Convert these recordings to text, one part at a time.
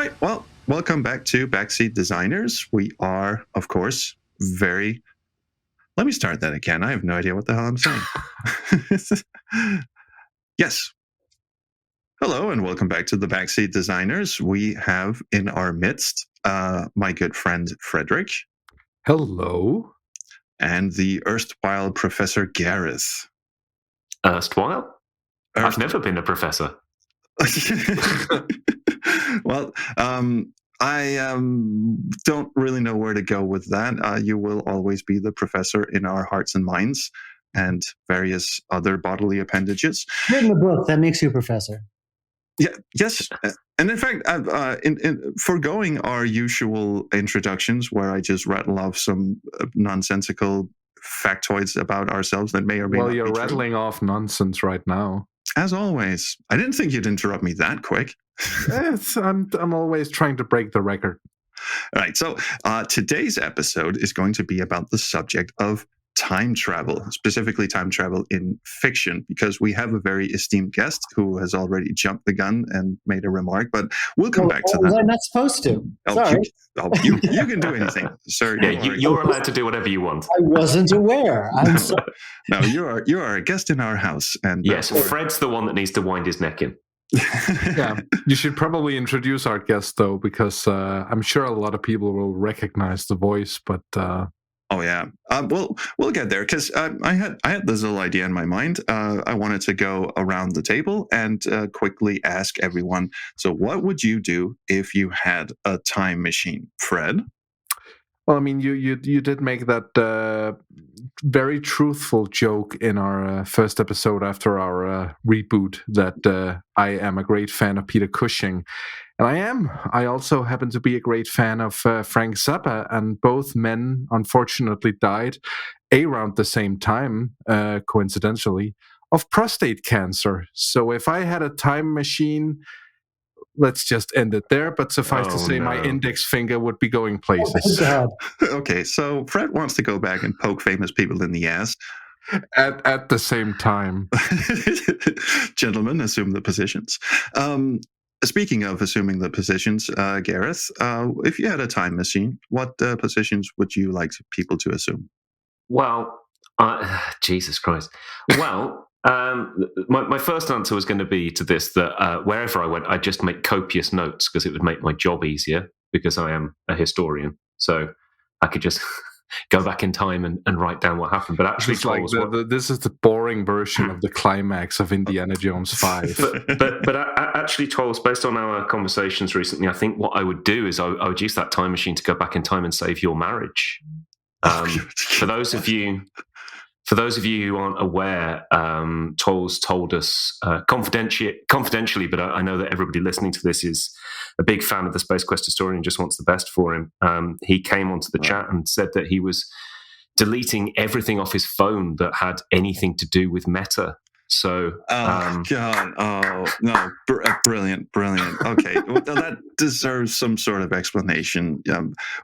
right. Well, welcome back to Backseat Designers. We are, of course, very... Let me start that again. I have no idea what the hell I'm saying. Yes. Hello, and welcome back to the Backseat Designers. We have in our midst my good friend Frederick. Hello. And the erstwhile Professor Gareth. Erstwhile? I've never been a professor. Well, I don't really know where to go with that. You will always be the professor in our hearts and minds and various other bodily appendages. Written a book that makes you a professor. Yeah. Yes. And in fact, in foregoing our usual introductions where I just rattle off some nonsensical factoids about ourselves that may or may not be true. Well, you're rattling off nonsense right now. As always. I didn't think you'd interrupt me that quick. I'm always trying to break the record. All right. So today's episode is going to be about the subject of time travel, specifically time travel in fiction, because we have a very esteemed guest who has already jumped the gun and made a remark, but we'll come back to that. Was I not supposed to? Sorry. You can do anything, sir. Yeah, you're allowed to do whatever you want. I wasn't aware. I'm sorry. No, you are a guest in our house. And yes, Fred's the one that needs to wind his neck in. Yeah, you should probably introduce our guest, though, because I'm sure a lot of people will recognize the voice, but... Oh yeah, we'll get there because I had this little idea in my mind. I wanted to go around the table and quickly ask everyone. So, what would you do if you had a time machine, Fred? Well, I mean, you did make that very truthful joke in our first episode after our reboot that I am a great fan of Peter Cushing. And I am. I also happen to be a great fan of Frank Zappa, and both men, unfortunately, died around the same time, coincidentally, of prostate cancer. So if I had a time machine, let's just end it there. But suffice to say, my index finger would be going places. Okay, so Fred wants to go back and poke famous people in the ass. At the same time. Gentlemen, assume the positions. Speaking of assuming the positions, Gareth, if you had a time machine, what positions would you like people to assume? Well, Jesus Christ. Well, my first answer was going to be to this, that wherever I went, I'd just make copious notes because it would make my job easier because I am a historian. So I could just... go back in time and write down what happened. But actually, this is the boring version of the climax of Indiana Jones 5. but actually, Trolls, based on our conversations recently, I think what I would do is I would use that time machine to go back in time and save your marriage. For those of you who aren't aware, Trolls told us confidentially, but I know that everybody listening to this is a big fan of the Space Quest historian and just wants the best for him. He came onto the chat and said that he was deleting everything off his phone that had anything to do with meta. So, God, oh no, brilliant. Okay, well, that deserves some sort of explanation.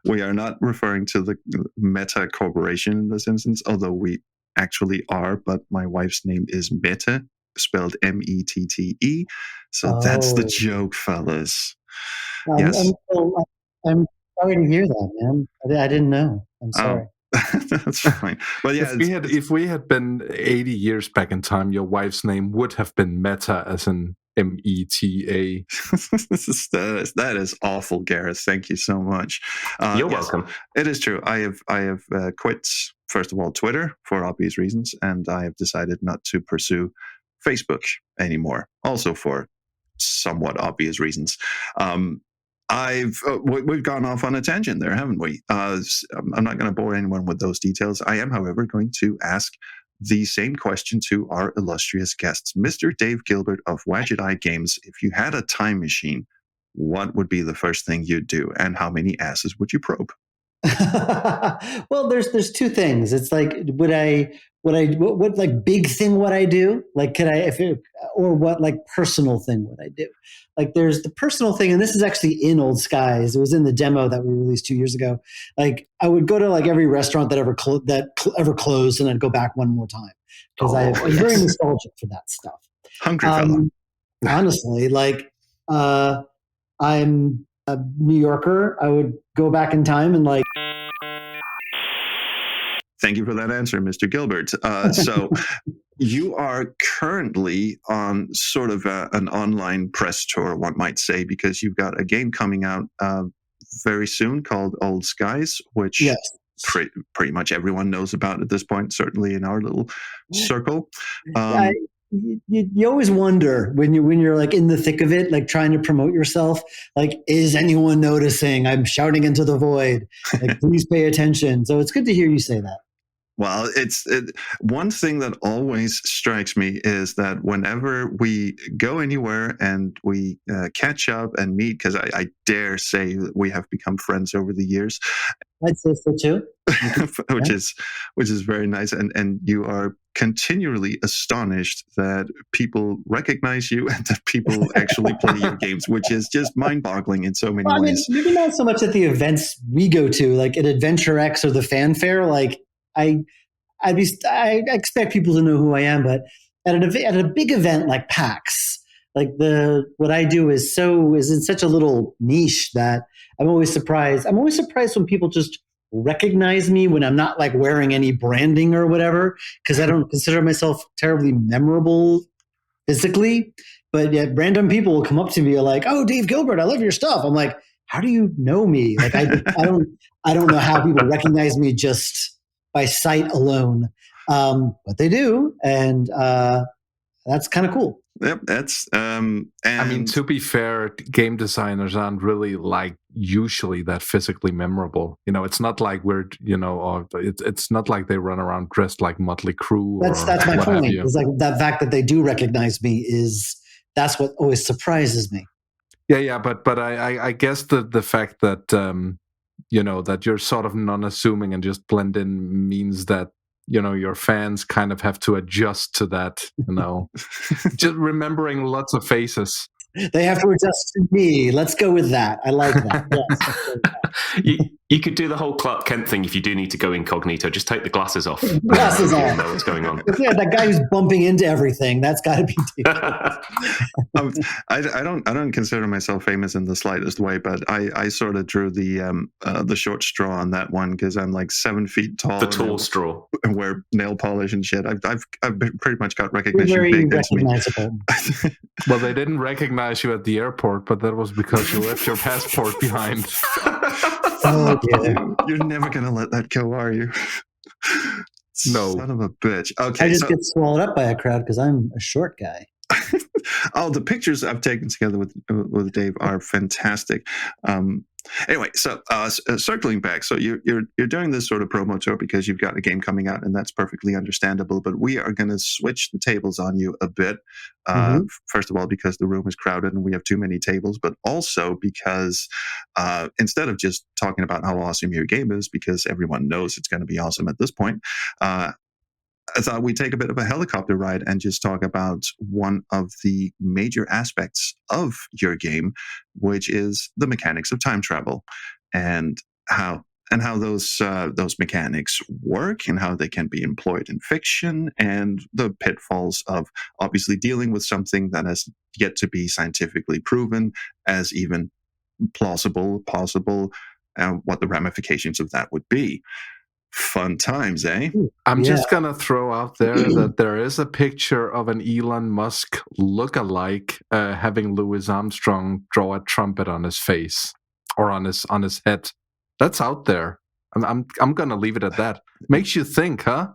We are not referring to the Meta Corporation in this instance, although we actually are, but my wife's name is Mette, spelled Mette. So that's the joke, fellas. Yes. I'm sorry to hear that, man. I didn't know. I'm sorry. That's fine. Well, yeah. If we had been 80 years back in time, your wife's name would have been Meta, as in Meta. That is awful, Gareth. Thank you so much. You're welcome. It is true. I have quit, first of all, Twitter for obvious reasons, and I have decided not to pursue Facebook anymore, also for somewhat obvious reasons. We've gone off on a tangent there, haven't we? I'm not going to bore anyone with those details. I am, however, going to ask the same question to our illustrious guests. Mr. Dave Gilbert of Wadjet Eye Games, if you had a time machine, what would be the first thing you'd do, and how many asses would you probe? Well, there's two things. It's like, what like big thing would I do? Like, or what like personal thing would I do? Like, there's the personal thing, and this is actually in Old Skies. It was in the demo that we released 2 years ago. Like, I would go to like every restaurant that ever closed, and I'd go back one more time because I'm very nostalgic for that stuff. Hungry fella. Honestly, like, I'm New Yorker, I would go back in time and like. Thank you for that answer, Mr. Gilbert. So you are currently on sort of an online press tour, one might say, because you've got a game coming out very soon called Old Skies, which Yes. pretty much everyone knows about at this point, certainly in our little circle. You always wonder when you're like in the thick of it, like trying to promote yourself, like, is anyone noticing? I'm shouting into the void. Like, please pay attention. So it's good to hear you say that. Well, one thing that always strikes me is that whenever we go anywhere and we catch up and meet, because I dare say that we have become friends over the years. I'd say so too. which is very nice, and you are continually astonished that people recognize you and that people actually play your games, which is just mind-boggling in so many ways. I mean, maybe not so much at the events we go to, like at Adventure X or the Fanfare. Like I expect people to know who I am, but at a big event like PAX, like what I do is in such a little niche that I'm always surprised. I'm always surprised when people just recognize me when I'm not like wearing any branding or whatever, because I don't consider myself terribly memorable physically. But yet random people will come up to me like, "Oh, Dave Gilbert, I love your stuff." I'm like, "How do you know me?" Like I don't know how people recognize me just by sight alone, but they do, and that's kind of cool. Yep, that's. I mean, to be fair, game designers aren't really like usually that physically memorable. You know, it's not like it's not like they run around dressed like Motley Crue. That's my point. It's like that fact that they do recognize me that's what always surprises me. Yeah, but I guess the fact that that you're sort of non-assuming and just blend in means that your fans kind of have to adjust to that, just remembering lots of faces. They have to adjust to me. Let's go with that. I like that. Yes, you could do the whole Clark Kent thing if you do need to go incognito. Just take the glasses off. Glasses off. Know what's going on. Yeah, that guy who's bumping into everything. That's got to be. I don't consider myself famous in the slightest way, but I sort of drew the short straw on that one because I'm like 7 feet tall. The tall straw. And wear nail polish and shit. I've pretty much got recognition. You're very recognizable. Well, they didn't recognize you at the airport, but that was because you left your passport behind. Oh, yeah. You're never going to let that go, are you? No. Son of a bitch. Okay, I just get swallowed up by a crowd because I'm a short guy. Oh, the pictures I've taken together with Dave are fantastic. Anyway, so circling back, so you're doing this sort of promo tour because you've got a game coming out, and that's perfectly understandable. But we are going to switch the tables on you a bit. First of all, because the room is crowded and we have too many tables, but also because instead of just talking about how awesome your game is, because everyone knows it's going to be awesome at this point, I thought we'd take a bit of a helicopter ride and just talk about one of the major aspects of your game, which is the mechanics of time travel and how those mechanics work and how they can be employed in fiction and the pitfalls of obviously dealing with something that has yet to be scientifically proven as even plausible, possible, and what the ramifications of that would be. Fun times, eh? I'm just going to throw out there that there is a picture of an Elon Musk look-alike having Louis Armstrong draw a trumpet on his face or on his head. That's out there. I'm going to leave it at that. Makes you think, huh?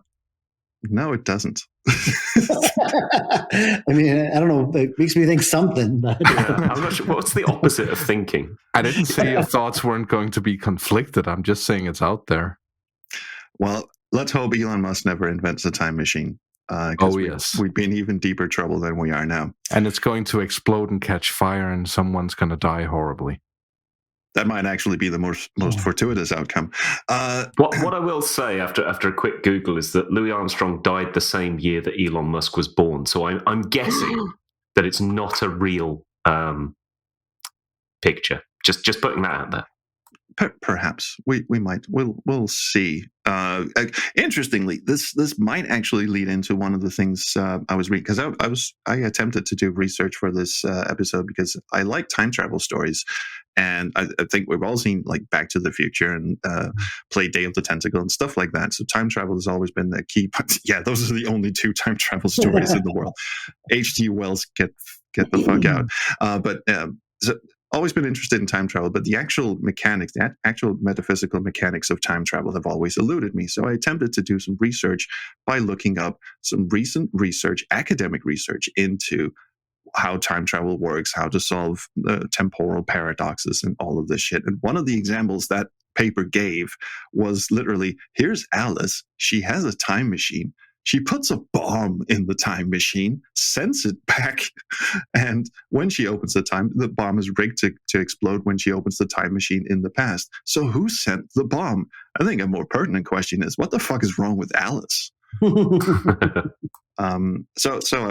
No, it doesn't. I mean, I don't know. It makes me think something. But I'm not sure. What's the opposite of thinking? I didn't say your thoughts weren't going to be conflicted. I'm just saying it's out there. Well, let's hope Elon Musk never invents a time machine. Yes. We'd be in even deeper trouble than we are now. And it's going to explode and catch fire and someone's going to die horribly. That might actually be the most fortuitous outcome. What I will say after a quick Google is that Louis Armstrong died the same year that Elon Musk was born. So I'm guessing that it's not a real picture. Just putting that out there. Perhaps we might we'll see. Interestingly, this might actually lead into one of the things I was reading, because I attempted to do research for this episode because I like time travel stories, and I think we've all seen like Back to the Future and play Day of the Tentacle and stuff like that. So time travel has always been the key. But yeah, those are the only two time travel stories in the world. H.G. Wells, get the fuck out. So, always been interested in time travel, but the actual mechanics, the actual metaphysical mechanics of time travel have always eluded me. So I attempted to do some research by looking up some recent research, academic research, into how time travel works, how to solve temporal paradoxes and all of this shit. And one of the examples that paper gave was literally, here's Alice. She has a time machine. She puts a bomb in the time machine, sends it back, and when she opens the bomb is rigged to explode when she opens the time machine in the past. So who sent the bomb? I think a more pertinent question is, what the fuck is wrong with Alice? So I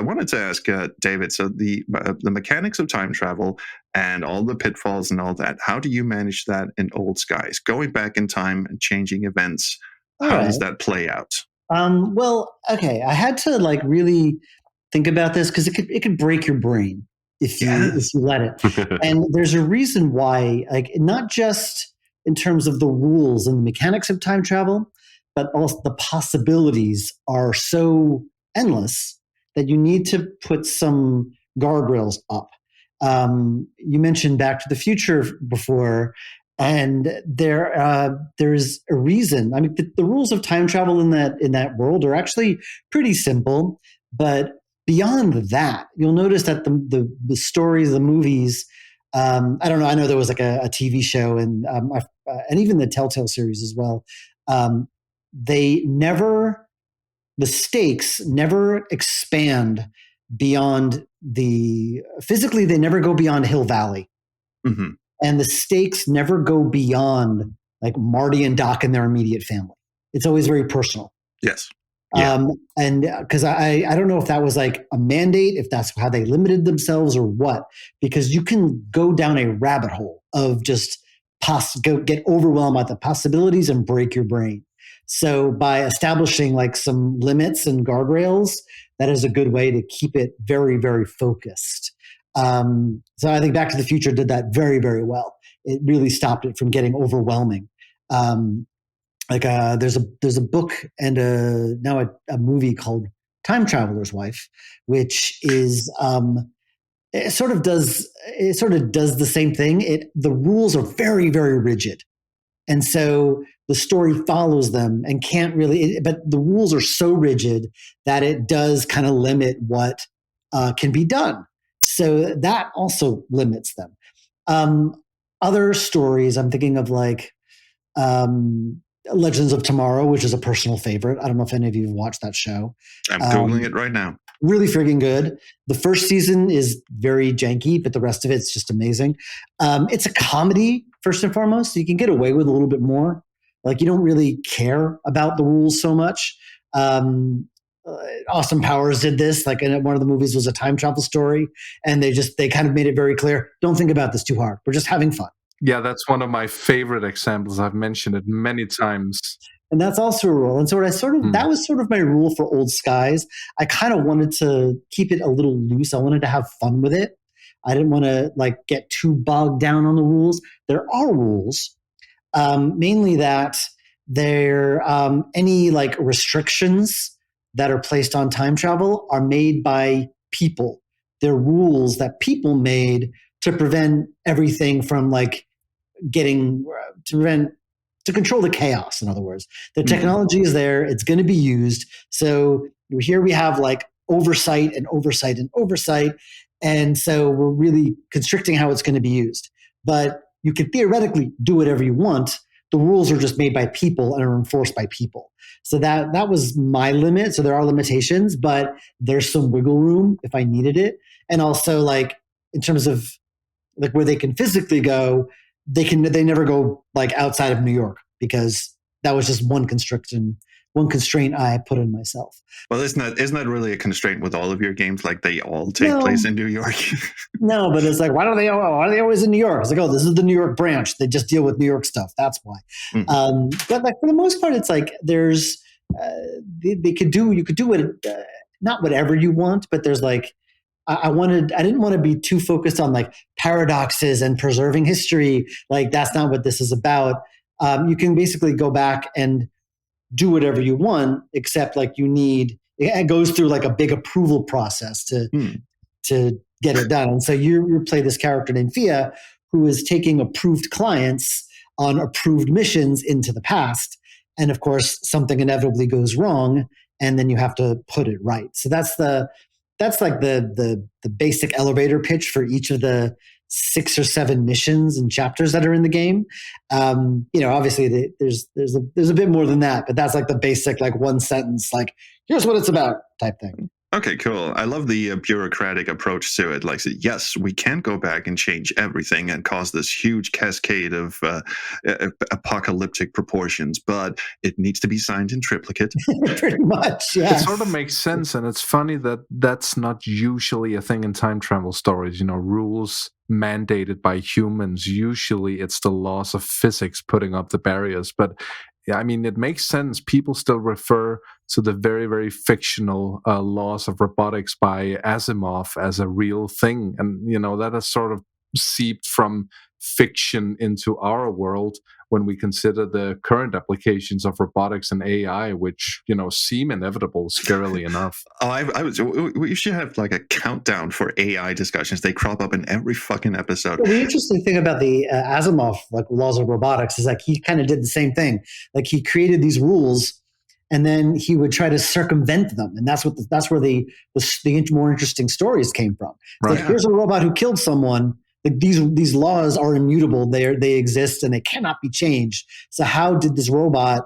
wanted to ask David, so the mechanics of time travel and all the pitfalls and all that, how do you manage that in Old Skies? Going back in time and changing events, how does that play out? Well, okay. I had to like really think about this because it could break your brain if you let it. And there's a reason why, like, not just in terms of the rules and the mechanics of time travel, but also the possibilities are so endless that you need to put some guardrails up. You mentioned Back to the Future before. And there's a reason. I mean, the rules of time travel in that world are actually pretty simple. But beyond that, you'll notice that the stories, the movies. I don't know. I know there was like a TV show and even the Telltale series as well. The stakes never expand beyond physically. They never go beyond Hill Valley. Mm-hmm. And the stakes never go beyond like Marty and Doc and their immediate family. It's always very personal. Yes. Yeah. And because I don't know if that was like a mandate, if that's how they limited themselves or what, because you can go down a rabbit hole of just get overwhelmed by the possibilities and break your brain. So by establishing like some limits and guardrails, that is a good way to keep it very, very focused. So I think Back to the Future did that very, very well. It really stopped it from getting overwhelming. There's a book and now a movie called Time Traveler's Wife, which is it sort of does the same thing. The rules are very, very rigid, and so the story follows them and can't really. But the rules are so rigid that it does kind of limit what can be done. So that also limits them. Other stories, I'm thinking of like Legends of Tomorrow, which is a personal favorite. I don't know if any of you have watched that show. I'm Googling it right now. Really friggin' good. The first season is very janky, but the rest of it's just amazing. It's a comedy, first and foremost, so you can get away with a little bit more. Like you don't really care about the rules so much. Austin Powers did this, like in one of the movies was a time travel story, and they kind of made it very clear, don't think about this too hard. We're just having fun. Yeah, that's one of my favorite examples. I've mentioned it many times. And that's also a rule. And so that was sort of my rule for Old Skies. I kind of wanted to keep it a little loose. I wanted to have fun with it. I didn't want to like get too bogged down on the rules. There are rules, mainly that there any like restrictions that are placed on time travel are made by people. They're rules that people made to prevent everything from like to control the chaos. In other words, the technology is there. It's going to be used. So here we have like oversight and oversight and oversight. And so we're really constricting how it's going to be used. But you can theoretically do whatever you want. The rules are just made by people and are enforced by people. So that was my limit. So there are limitations, but there's some wiggle room if I needed it. And also like in terms of like where they can physically go, they never go like outside of New York because that was just one constriction constraint I put on myself. Well, isn't that really a constraint with all of your games? Like they all take place in New York. No, but it's like, why are they always in New York? It's like, oh, this is the New York branch. They just deal with New York stuff. That's why. But like for the most part, it's like there's you could do it, not whatever you want, but there's like I didn't want to be too focused on like paradoxes and preserving history. Like that's not what this is about. You can basically go back and do whatever you want, except like it goes through like a big approval process to get it done. And so you play this character named Fia, who is taking approved clients on approved missions into the past. And of course, something inevitably goes wrong, and then you have to put it right. So that's like the basic elevator pitch for each of the 6 or 7 missions and chapters that are in the game. Obviously there's a bit more than that, but that's like the basic, like one sentence, like here's what it's about type thing. Okay, cool. I love the bureaucratic approach to it. Like, yes, we can go back and change everything and cause this huge cascade of apocalyptic proportions, but it needs to be signed in triplicate. Pretty much, yeah. It sort of makes sense, and it's funny that that's not usually a thing in time travel stories. Rules mandated by humans. Usually, it's the laws of physics putting up the barriers, but yeah, I mean, it makes sense. People still refer to the very, very fictional laws of robotics by Asimov as a real thing. And, that has sort of seeped from fiction into our world when we consider the current applications of robotics and AI, which, seem inevitable, scarily enough. We should have like a countdown for AI discussions. They crop up in every fucking episode. Well, the interesting thing about the Asimov laws of robotics is like he kind of did the same thing. Like he created these rules, and then he would try to circumvent them, and that's where the more interesting stories came from. Right. Like, here's a robot who killed someone. Like these laws are immutable. They exist and they cannot be changed. So how did this robot,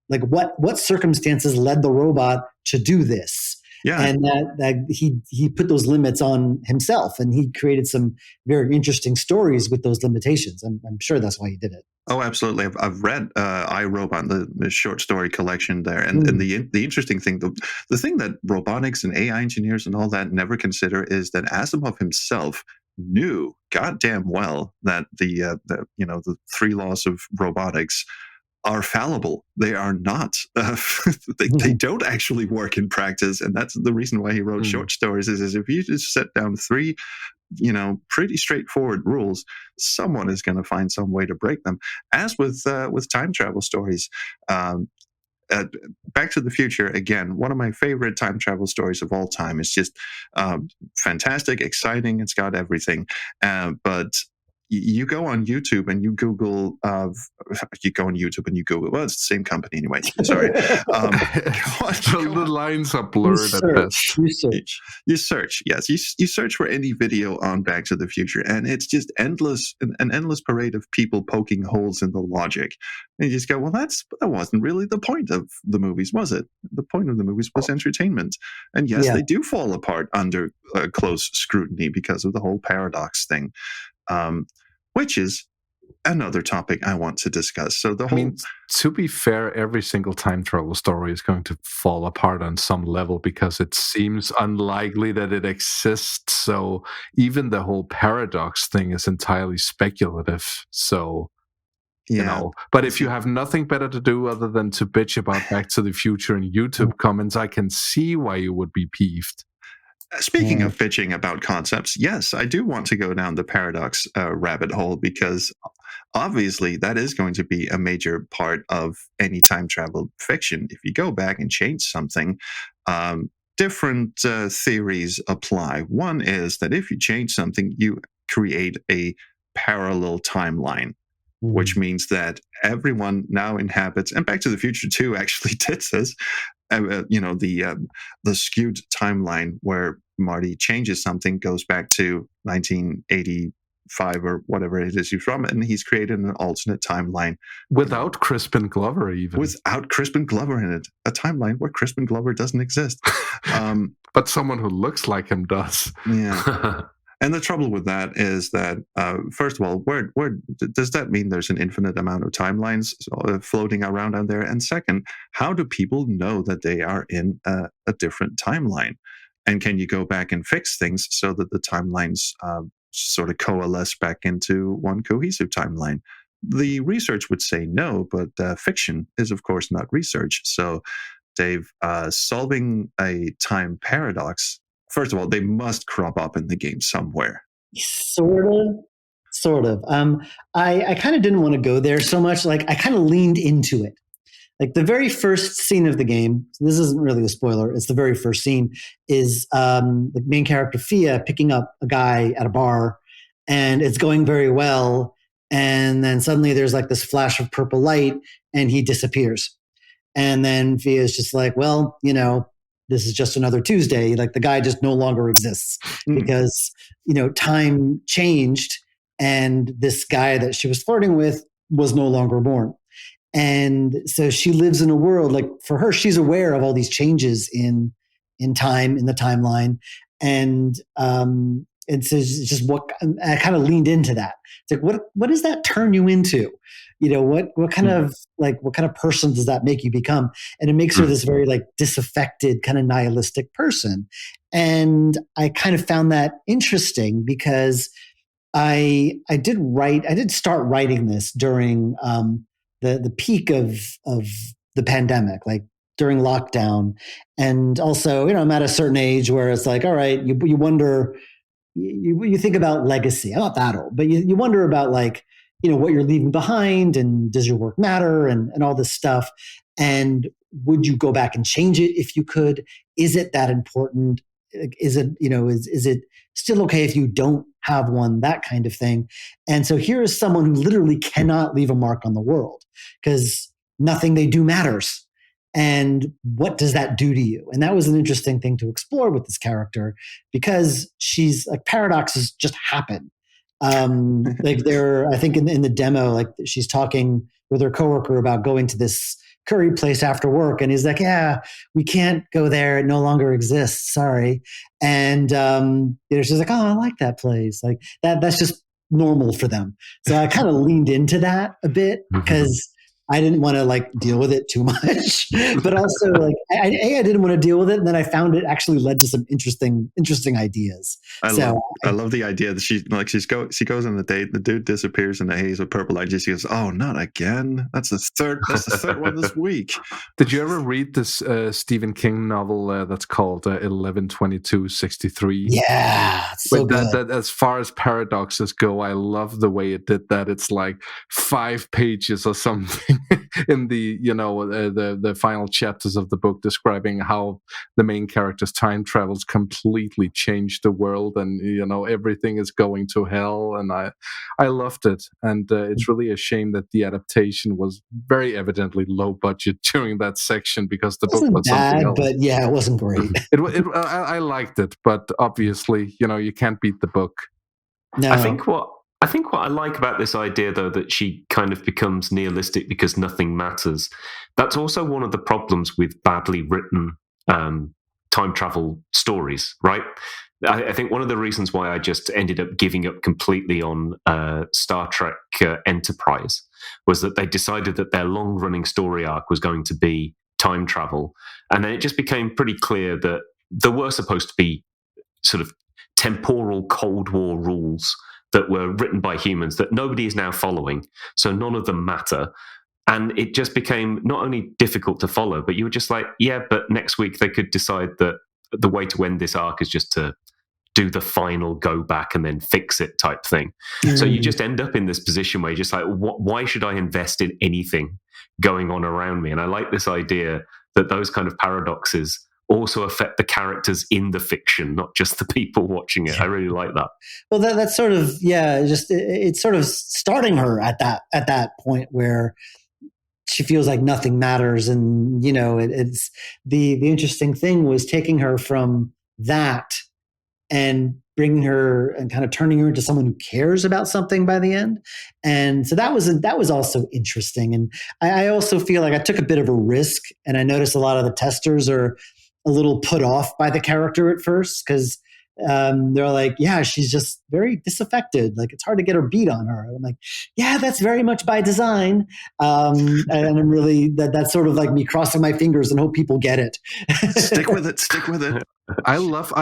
like what circumstances led the robot to do this? Yeah. And that he put those limits on himself, and he created some very interesting stories with those limitations. I'm sure that's why he did it. Oh, absolutely. I've read I, Robot, the short story collection there. And the interesting thing, the thing that robotics and AI engineers and all that never consider is that Asimov himself knew goddamn well that the 3 laws of robotics are fallible. They are not. They don't actually work in practice, and that's the reason why he wrote short stories. Is if you just set down 3, pretty straightforward rules, someone is going to find some way to break them. As with time travel stories. Back to the Future, again, one of my favorite time travel stories of all time. It's just fantastic, exciting. It's got everything. But you go on YouTube and you Google, well, it's the same company anyway. Sorry. The lines are blurred at best. You search, yes. You search for any video on Back to the Future, and it's just an endless parade of people poking holes in the logic. And you just go, well, that wasn't really the point of the movies, was it? The point of the movies was entertainment. And yes, they do fall apart under close scrutiny because of the whole paradox thing. Which is another topic I want to discuss. So to be fair, every single time travel story is going to fall apart on some level because it seems unlikely that it exists. So even the whole paradox thing is entirely speculative. So, but if you have nothing better to do other than to bitch about Back to the Future in YouTube comments, I can see why you would be peeved. Speaking of bitching about concepts, yes, I do want to go down the paradox rabbit hole, because obviously that is going to be a major part of any time travel fiction. If you go back and change something, different theories apply. One is that if you change something, you create a parallel timeline, which means that everyone now inhabits, and Back to the Future 2 actually did this, the skewed timeline where Marty changes something, goes back to 1985 or whatever it is he's from, and he's created an alternate timeline. Without Crispin Glover, even. Without Crispin Glover in it. A timeline where Crispin Glover doesn't exist. But someone who looks like him does. Yeah. And the trouble with that is that, first of all, where does that mean there's an infinite amount of timelines floating around out there? And second, how do people know that they are in a different timeline? And can you go back and fix things so that the timelines sort of coalesce back into one cohesive timeline? The research would say no, but fiction is, of course, not research. So, Dave, solving a time paradox, first of all, they must crop up in the game somewhere. Sort of. I kind of didn't want to go there so much. Like, I kind of leaned into it. Like, the very first scene of the game, this isn't really a spoiler, it's the very first scene, is the main character, Fia, picking up a guy at a bar, and it's going very well. And then suddenly there's like this flash of purple light, and he disappears. And then Fia's just like, well, this is just another Tuesday. Like, the guy just no longer exists because, time changed, and this guy that she was flirting with was no longer born. And so she lives in a world, like, for her, she's aware of all these changes in time, in the timeline. And so it's just I kind of leaned into that. It's like, what does that turn you into? What kind of person does that make you become? And it makes her this very like disaffected, kind of nihilistic person. And I kind of found that interesting because I did start writing this during the peak of the pandemic, like during lockdown. And also, I'm at a certain age where it's like, all right, you wonder, you think about legacy. I'm not that old, but you wonder about, like, what you're leaving behind, and does your work matter, and all this stuff. And would you go back and change it if you could? Is it that important? Is it, is it still okay if you don't have one? That kind of thing. And so here is someone who literally cannot leave a mark on the world because nothing they do matters. And what does that do to you? And that was an interesting thing to explore with this character, because she's like, paradoxes just happen. Like, I think in the demo, like, she's talking with her coworker about going to this curry place after work, and he's like, yeah, we can't go there, it no longer exists, sorry. And she's like, oh, I like that place. Like, that's just normal for them. So I kind of leaned into that a bit because I didn't want to like deal with it too much, but also like I didn't want to deal with it, and then I found it actually led to some interesting ideas. I love the idea that she goes on the date, the dude disappears in the haze with purple light. She goes, "Oh, not again! That's the third one this week." Did you ever read this Stephen King novel that's called 11/22/63? Yeah, so good. That, as far as paradoxes go, I love the way it did that. It's like 5 pages or something in the the final chapters of the book, describing how the main character's time travels completely changed the world, and everything is going to hell. And I loved it, and it's really a shame that the adaptation was very evidently low budget during that section, because the book was something else. But yeah, it wasn't great. I liked it, but obviously you can't beat the book. No. I think what I like about this idea, though, that she kind of becomes nihilistic because nothing matters, that's also one of the problems with badly written time travel stories, right? I think one of the reasons why I just ended up giving up completely on Star Trek Enterprise was that they decided that their long-running story arc was going to be time travel. And then it just became pretty clear that there were supposed to be sort of temporal Cold War rules that were written by humans that nobody is now following. So none of them matter. And it just became not only difficult to follow, but you were just like, yeah, but next week they could decide that the way to end this arc is just to do the final go back and then fix it type thing. Mm. So you just end up in this position where you're just like, why should I invest in anything going on around me? And I like this idea that those kind of paradoxes also affect the characters in the fiction, not just the people watching it. I really like that. Well, that's sort of, it's sort of starting her at that point where she feels like nothing matters. And, it's the interesting thing was taking her from that and bringing her and kind of turning her into someone who cares about something by the end. And so that was also interesting. And I also feel like I took a bit of a risk, and I noticed a lot of the testers are a little put off by the character at first, because they're like, yeah, she's just very disaffected. Like, it's hard to get her beat on her. I'm like, yeah, that's very much by design. And I'm really, that's sort of like me crossing my fingers and hope people get it. Stick with it. Stick with it. I love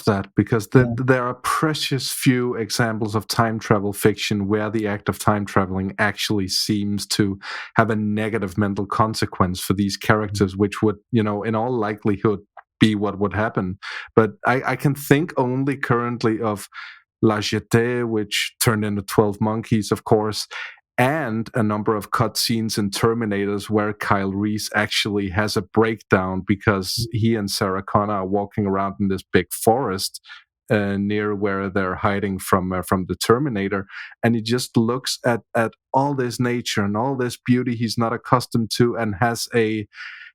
that, because there are precious few examples of time travel fiction where the act of time traveling actually seems to have a negative mental consequence for these characters, which would, in all likelihood, be what would happen. But I can think only currently of La Jetée, which turned into 12 Monkeys, of course, and a number of cutscenes in Terminators where Kyle Reese actually has a breakdown because he and Sarah Connor are walking around in this big forest near where they're hiding from the Terminator, and he just looks at all this nature and all this beauty he's not accustomed to, and has a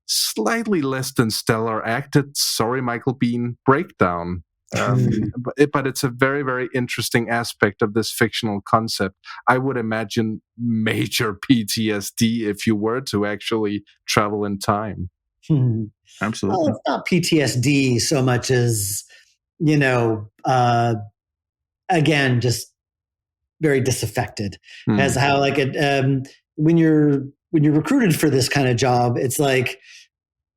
slightly less than stellar acted, sorry Michael Biehn, breakdown. But it's a very, very interesting aspect of this fictional concept. I would imagine major PTSD if you were to actually travel in time. Absolutely. Well, it's not PTSD so much as, again, just very disaffected. As how like when you're recruited for this kind of job, it's like,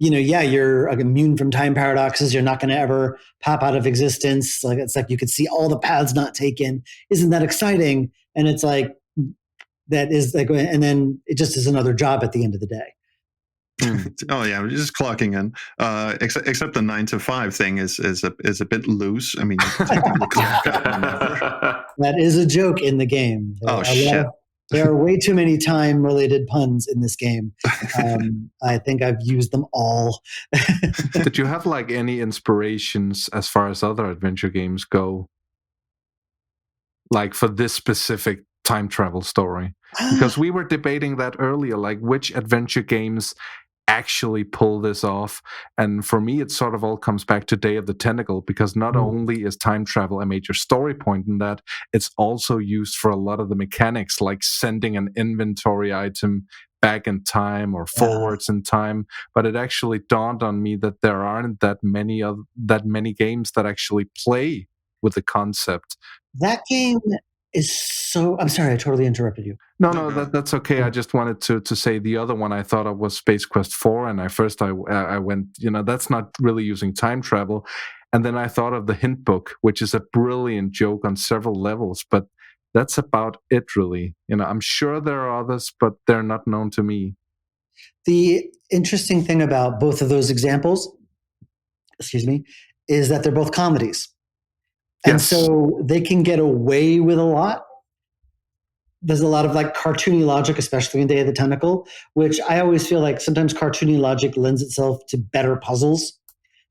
you're immune from time paradoxes. You're not going to ever pop out of existence. Like, it's like you could see all the paths not taken. Isn't that exciting? And it's like, that is like, and then it just is another job at the end of the day. Oh yeah, we're just clocking in. Except the 9 to 5 thing is a bit loose. I mean, you can clock out whenever. That is a joke in the game. Shit. There are way too many time-related puns in this game. I think I've used them all. Did you have like any inspirations as far as other adventure games go? Like for this specific time travel story? Because we were debating that earlier, like which adventure games actually pull this off. And for me, it sort of all comes back to Day of the Tentacle, because not only is time travel a major story point in that, it's also used for a lot of the mechanics, like sending an inventory item back in time or forwards in time. But it actually dawned on me that there aren't that many games that actually play with the concept. That game is so... I'm sorry, I totally interrupted you. No, that's okay. I just wanted to say the other one I thought of was Space Quest 4, and I went, that's not really using time travel. And then I thought of the Hint Book, which is a brilliant joke on several levels, but that's about it, really. I'm sure there are others, but they're not known to me. The interesting thing about both of those examples, is that they're both comedies. And so they can get away with a lot. There's a lot of like cartoony logic, especially in Day of the Tentacle, which I always feel like sometimes cartoony logic lends itself to better puzzles,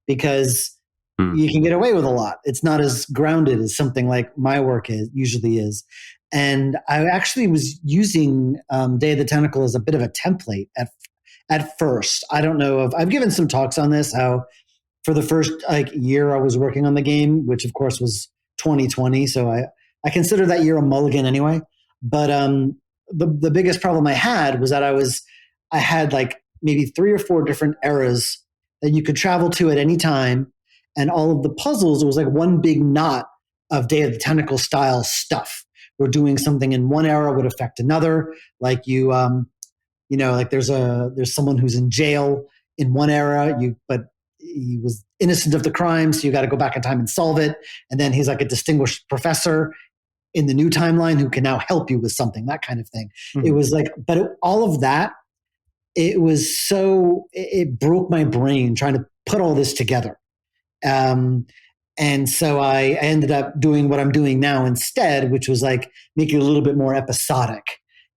because you can get away with a lot. It's not as grounded as something like my work usually is. And I actually was using Day of the Tentacle as a bit of a template at first. I don't know I've given some talks on this, how for the first year I was working on the game, which of course was 2020. So I consider that year a mulligan anyway. But the biggest problem I had was that I had like maybe 3 or 4 different eras that you could travel to at any time. And all of the puzzles, it was like one big knot of Day of the Tentacle style stuff. We're doing something in one era would affect another. Like like there's someone who's in jail in one era, but he was innocent of the crime, so you got to go back in time and solve it. And then he's like a distinguished professor in the new timeline who can now help you with something, that kind of thing. It was like, but all of that, it broke my brain trying to put all this together. And so I ended up doing what I'm doing now instead, which was like make it a little bit more episodic.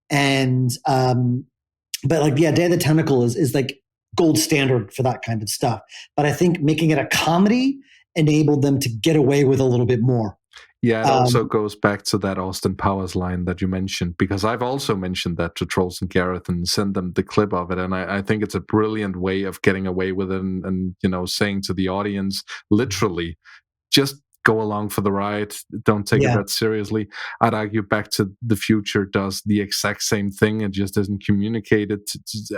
And, but like, Day of the Tentacle is like gold standard for that kind of stuff. But I think making it a comedy enabled them to get away with a little bit more. Yeah, it also goes back to that Austin Powers line that you mentioned, because I've also mentioned that to Trolls and Gareth and sent them the clip of it. And I think it's a brilliant way of getting away with it and saying to the audience, literally, just go along for the ride. Don't take it that seriously. I'd argue Back to the Future does the exact same thing. It just isn't communicated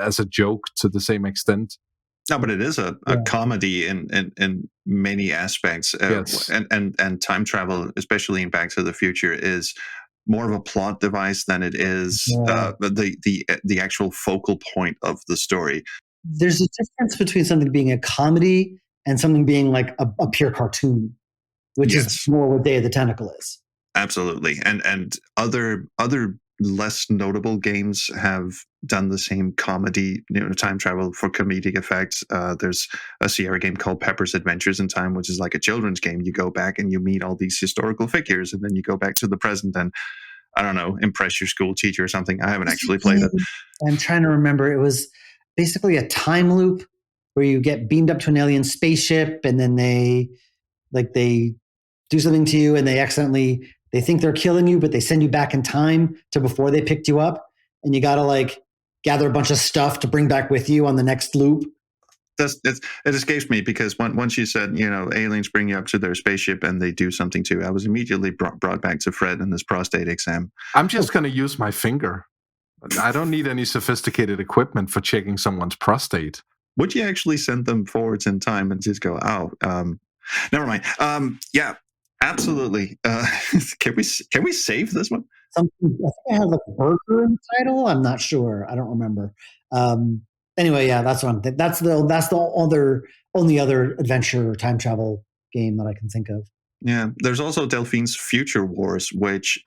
as a joke to the same extent. No, but it is a comedy in many aspects. Yes. And time travel, especially in Back to the Future, is more of a plot device than it is the actual focal point of the story. There's a difference between something being a comedy and something being like a pure cartoon, which is more what Day of the Tentacle is. Absolutely. And other less notable games have done the same comedy, time travel for comedic effects. There's a Sierra game called Pepper's Adventures in Time, which is like a children's game. You go back and you meet all these historical figures, and then you go back to the present and, I don't know, impress your school teacher or something. I haven't actually played it. I'm trying to remember. It was basically a time loop where you get beamed up to an alien spaceship, and then they do something to you, and they think they're killing you, but they send you back in time to before they picked you up, and you got to gather a bunch of stuff to bring back with you on the next loop. It escapes me because once you said, aliens bring you up to their spaceship and they do something to you, I was immediately brought back to Fred and his prostate exam. I'm just going to use my finger. I don't need any sophisticated equipment for checking someone's prostate. Would you actually send them forwards in time and just go, never mind. Yeah, absolutely. Can we save this one? Something, I think I have a burger in the title. I'm not sure. I don't remember. Anyway, yeah, that's what I'm. That's the only other adventure or time travel game that I can think of. Yeah, there's also Delphine's Future Wars, which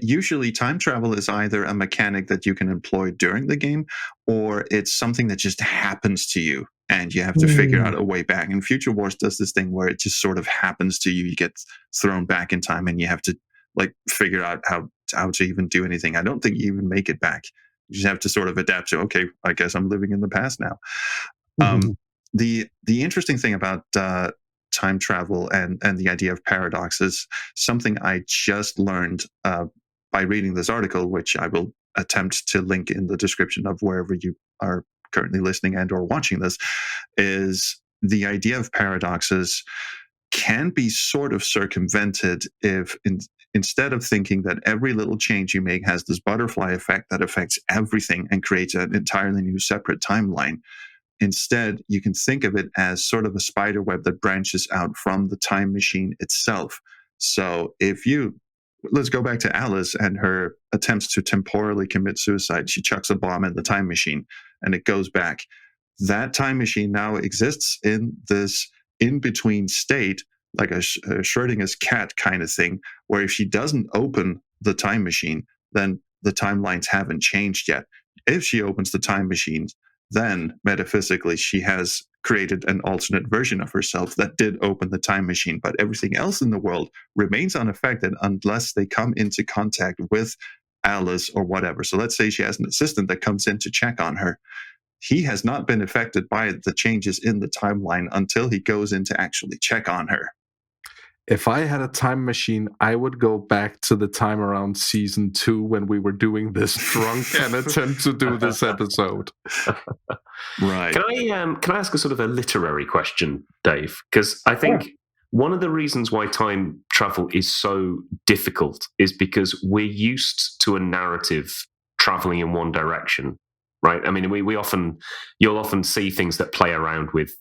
usually time travel is either a mechanic that you can employ during the game, or it's something that just happens to you and you have to figure out a way back. And Future Wars does this thing where it just sort of happens to you. You get thrown back in time and you have to figure out how to even do anything. I don't think you even make it back. You just have to sort of adapt to, okay, I guess I'm living in the past now. The interesting thing about time travel and the idea of paradoxes, something I just learned by reading this article, which I will attempt to link in the description of wherever you are currently listening and or watching this, is the idea of paradoxes can be sort of circumvented if instead of thinking that every little change you make has this butterfly effect that affects everything and creates an entirely new separate timeline. Instead, you can think of it as sort of a spider web that branches out from the time machine itself. So let's go back to Alice and her attempts to temporally commit suicide. She chucks a bomb in the time machine and it goes back. That time machine now exists in this in-between state, like a Schrodinger's cat kind of thing, where if she doesn't open the time machine, then the timelines haven't changed yet. If she opens the time machine, then metaphysically she has created an alternate version of herself that did open the time machine, but everything else in the world remains unaffected unless they come into contact with Alice or whatever. So let's say she has an assistant that comes in to check on her. He has not been affected by the changes in the timeline until he goes in to actually check on her. If I had a time machine, I would go back to the time around season 2 when we were doing this drunk and attempt to do this episode. Right. Can I ask a sort of a literary question, Dave? Because I think one of the reasons why time travel is so difficult is because we're used to a narrative traveling in one direction, right? I mean, you'll often see things that play around with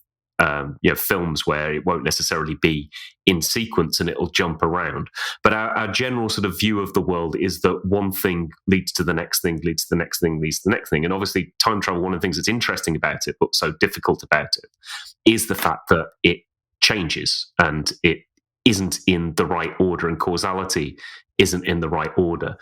films where it won't necessarily be in sequence and it'll jump around. But our general sort of view of the world is that one thing leads to the next thing, leads to the next thing, leads to the next thing. And obviously time travel, one of the things that's interesting about it, but so difficult about it, is the fact that it changes and it isn't in the right order and causality isn't in the right order.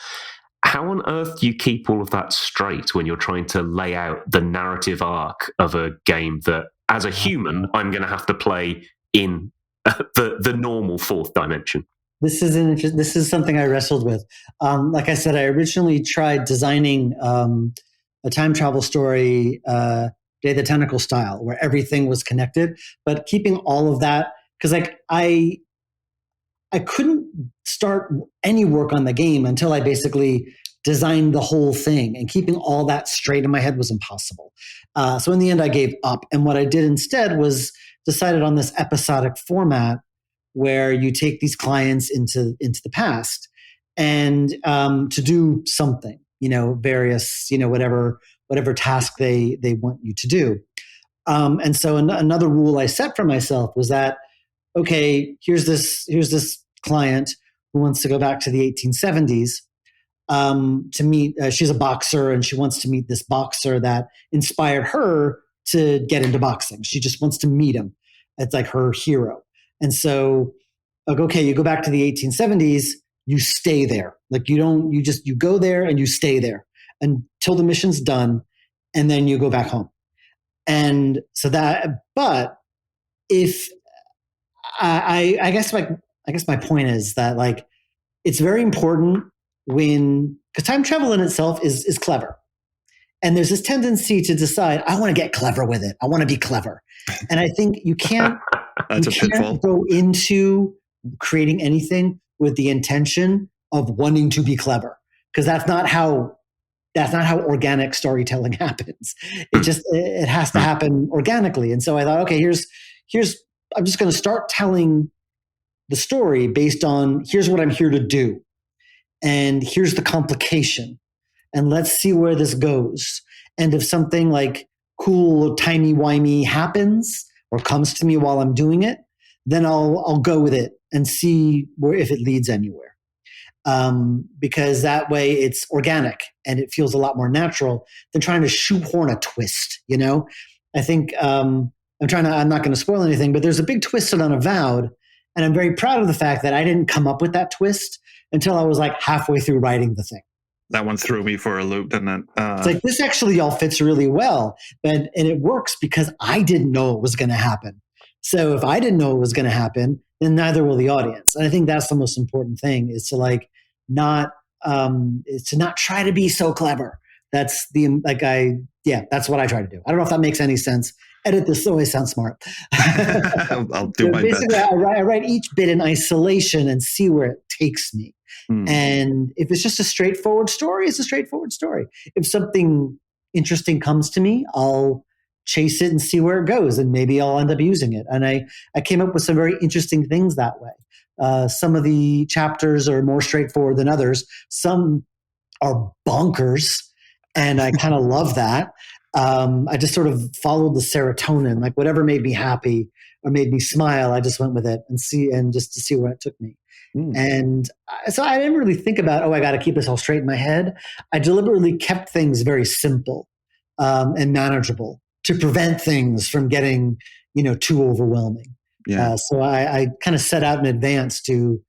How on earth do you keep all of that straight when you're trying to lay out the narrative arc of a game that, as a human, I'm going to have to play in the normal fourth dimension? This is something I wrestled with. Like I said, I originally tried designing a time travel story, Day of the Tentacle style, where everything was connected, but keeping all of that, because I couldn't start any work on the game until I basically designed the whole thing, and keeping all that straight in my head was impossible. So in the end, I gave up. And what I did instead was decided on this episodic format where you take these clients into the past and to do something, various, whatever task they want you to do. And so another rule I set for myself was that, okay, here's this client who wants to go back to the 1870s to meet. She's a boxer, and she wants to meet this boxer that inspired her to get into boxing. She just wants to meet him. It's like her hero. And so, like, okay, you go back to the 1870s. You stay there. Like you go there and you stay there until the mission's done, and then you go back home. And so but if I guess my point is that, like, it's very important because time travel in itself is clever. And there's this tendency to decide, I want to get clever with it. I want to be clever. And I think you can't, go into creating anything with the intention of wanting to be clever, because that's not how organic storytelling happens. It has to happen organically. And so I thought, okay, here's I'm just going to start telling the story based on, here's what I'm here to do. And here's the complication. And let's see where this goes. And if something like cool, timey-wimey happens or comes to me while I'm doing it, then I'll go with it and see if it leads anywhere. Because that way it's organic and it feels a lot more natural than trying to shoehorn a twist. I think I'm not going to spoil anything, but there's a big twist in Unavowed, and I'm very proud of the fact that I didn't come up with that twist until I was like halfway through writing the thing. That one threw me for a loop, didn't it? It's like, this actually all fits really well, and it works because I didn't know it was going to happen. So if I didn't know it was going to happen, then neither will the audience. And I think that's the most important thing, is to not try to be so clever. That's that's what I try to do. I don't know if that makes any sense. Edit this so I sound smart. I'll do my best. Basically, I write each bit in isolation and see where it takes me. And if it's just a straightforward story, it's a straightforward story. If something interesting comes to me, I'll chase it and see where it goes, and maybe I'll end up using it. And I came up with some very interesting things that way. Some of the chapters are more straightforward than others. Some are bonkers, and I kind of love that. I just sort of followed the serotonin, like whatever made me happy or made me smile, I just went with it and just to see where it took me. And so I didn't really think about, I got to keep this all straight in my head. I deliberately kept things very simple and manageable to prevent things from getting, too overwhelming. Yeah. So I kind of set out in advance to,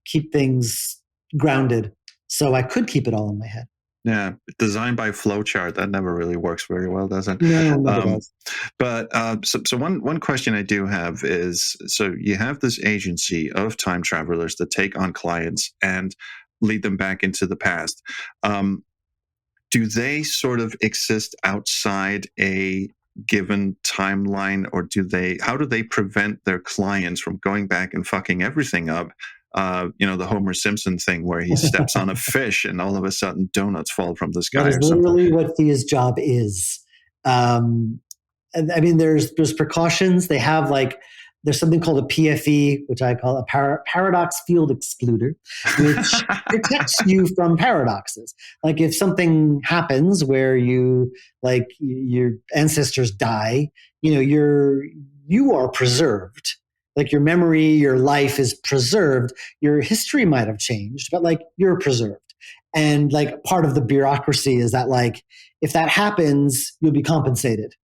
keep things grounded so I could keep it all in my head. Yeah, designed by flowchart, that never really works very well, does it? No, never does. But so one question I do have is, so you have this agency of time travelers that take on clients and lead them back into the past. Do they sort of exist outside a given timeline, or how do they prevent their clients from going back and fucking everything up? The Homer Simpson thing where he steps on a fish and all of a sudden donuts fall from the sky. That is literally what Thea's job is. There's precautions. They have there's something called a PFE, which I call a paradox field excluder, which protects you from paradoxes. Like if something happens where your ancestors die, you are preserved. Like your memory, your life is preserved. Your history might have changed, but you're preserved. And part of the bureaucracy is that if that happens, you'll be compensated,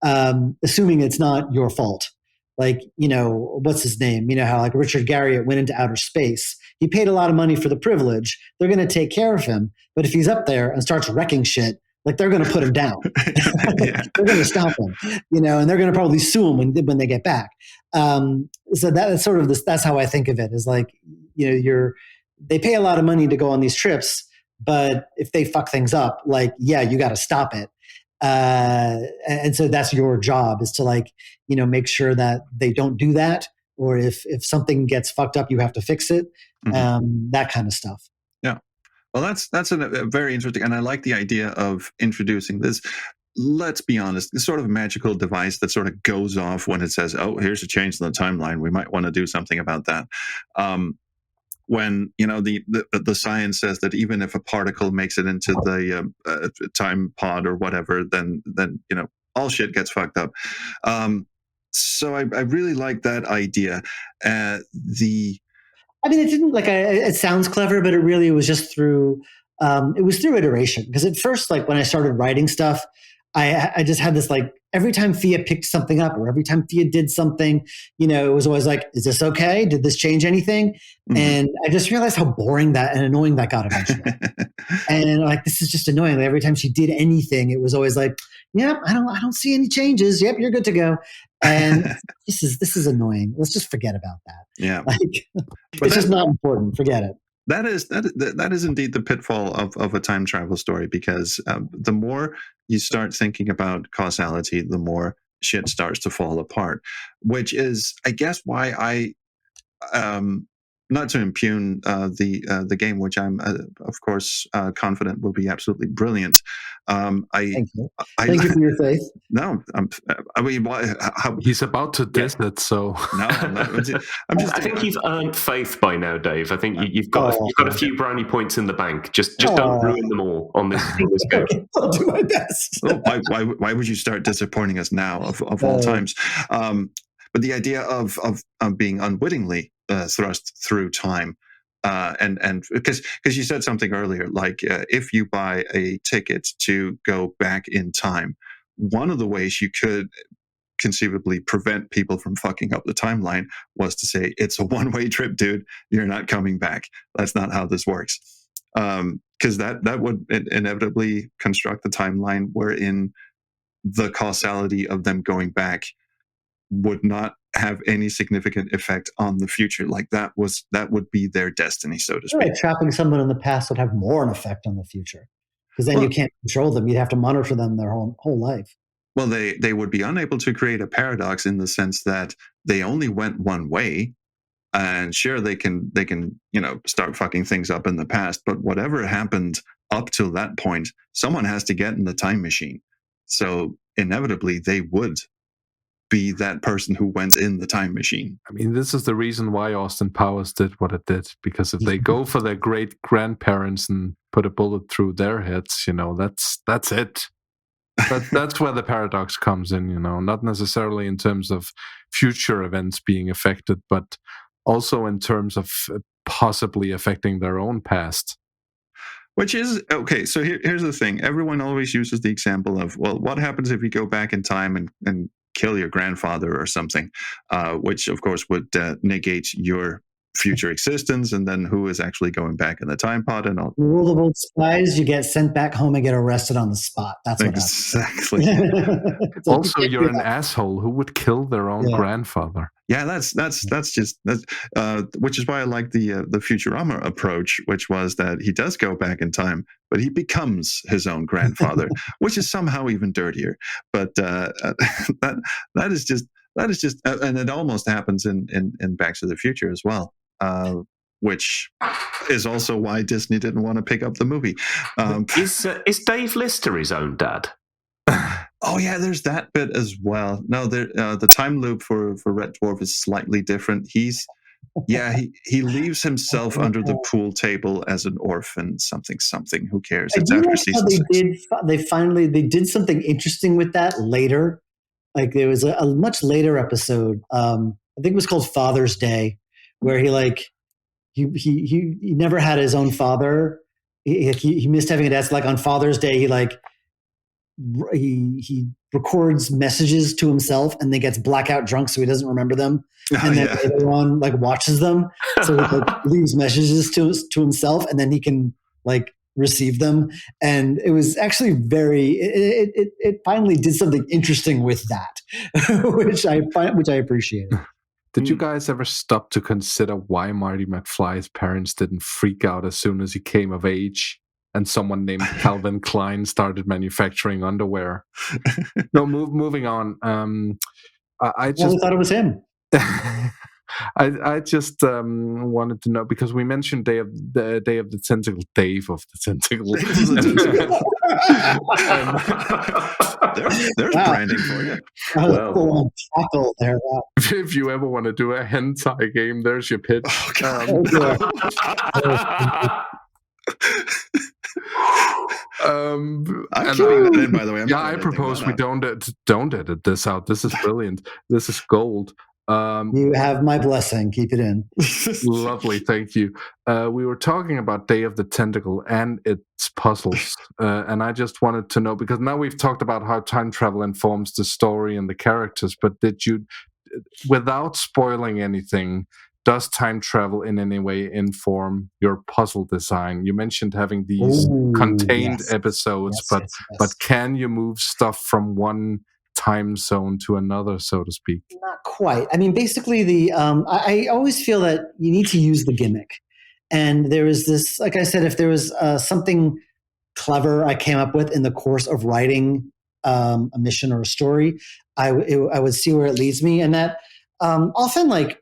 assuming it's not your fault. What's his name? How Richard Garriott went into outer space. He paid a lot of money for the privilege. They're going to take care of him. But if he's up there and starts wrecking shit, they're going to put him down. They're going to stop him, and they're going to probably sue him when they get back. So that's sort of that's how I think of it, is they pay a lot of money to go on these trips, but if they fuck things up, you got to stop it. And so that's your job, is to make sure that they don't do that. Or if something gets fucked up, you have to fix it. That kind of stuff. Yeah. Well, that's a very interesting, and I like the idea of introducing this, let's be honest, this sort of magical device that sort of goes off when it says, oh, here's a change in the timeline. We might want to do something about that. When, the science says that even if a particle makes it into the time pod or whatever, then all shit gets fucked up. So I really like that idea. I mean, it didn't it sounds clever, but it really was just through iteration. Because at first, like when I started writing stuff, I just had this every time Fia picked something up or every time Fia did something, it was always like, is this okay? Did this change anything? Mm-hmm. And I just realized how boring that and annoying that got eventually. And this is just annoying. Every time she did anything, it was always like, yep, I don't see any changes. Yep, you're good to go. And this is annoying. Let's just forget about that. Yeah. It's just not important. Forget it. That is indeed the pitfall of a time travel story, because the more you start thinking about causality, the more shit starts to fall apart, which is, I guess, why I not to impugn the game, which I'm of course confident will be absolutely brilliant. Thank you. Thank you for your faith. No, I mean, he's about to diss it, so no. I think you've earned faith by now, Dave. I think you've got a few brownie points in the bank. Just don't ruin them all on this game. I'll do my best. Why would you start disappointing us now of all times? But the idea of being unwittingly thrust through time, and because you said something earlier, if you buy a ticket to go back in time, one of the ways you could conceivably prevent people from fucking up the timeline was to say, it's a one-way trip, dude. You're not coming back. That's not how this works. Because that would inevitably construct the timeline wherein the causality of them going back would not have any significant effect on the future. That would be their destiny, so to speak. Right. Trapping someone in the past would have more an effect on the future, because then you can't control them. You'd have to monitor them their whole life. Well, they would be unable to create a paradox in the sense that they only went one way, and sure, they can start fucking things up in the past, but whatever happened up till that point, someone has to get in the time machine. So inevitably, they would be that person who went in the time machine. I mean, this is the reason why Austin Powers did what it did, because if they go for their great grandparents and put a bullet through their heads, that's it. That's where the paradox comes in, not necessarily in terms of future events being affected, but also in terms of possibly affecting their own past. Which is, okay, so here's the thing. Everyone always uses the example of, well, what happens if you go back in time and kill your grandfather or something, which of course would negate your future existence, and then who is actually going back in the time pod and all. Rule of old spies: you get sent back home and get arrested on the spot. That's what exactly. Also, you're an asshole. Who would kill their own grandfather? Yeah, that's which is why I like the Futurama approach, which was that he does go back in time, but he becomes his own grandfather, which is somehow even dirtier. But that is just, and it almost happens in Back to the Future as well. Which is also why Disney didn't want to pick up the movie. Is Dave Lister his own dad? Oh yeah, there's that bit as well. No, the time loop for Red Dwarf is slightly different. He leaves himself under the pool table as an orphan. Something. Who cares? It's after season 6. They did something interesting with that later. There was a much later episode. I think it was called Father's Day, where he never had his own father. He missed having a dad. So on Father's Day, he records messages to himself and then gets blackout drunk so he doesn't remember them, and then later on watches them, so he leaves messages to himself and then he can receive them. And it was actually it finally did something interesting with that, which I appreciated. Did you guys ever stop to consider why Marty McFly's parents didn't freak out as soon as he came of age and someone named Calvin Klein started manufacturing underwear? No, moving on. I thought it was him. I just wanted to know, because we mentioned Day of the Tentacle, Dave of the Tentacle. There's branding for you. Well, tackle there. If you ever want to do a hentai game, there's your pitch. I'm keeping that in, by the way. I propose we don't edit this out. This is brilliant. This is gold. You have my blessing. Keep it in. Lovely, thank you. We were talking about Day of the Tentacle and its puzzles, and I just wanted to know, because now we've talked about how time travel informs the story and the characters, but did you, without spoiling anything, does time travel in any way inform your puzzle design? You mentioned having these contained episodes, but can you move stuff from one time zone to another, so to speak? Not quite. I mean, basically, I always feel that you need to use the gimmick. And there is this, like I said, if there was something clever I came up with in the course of writing a mission or a story, I would see where it leads me. And that often, like,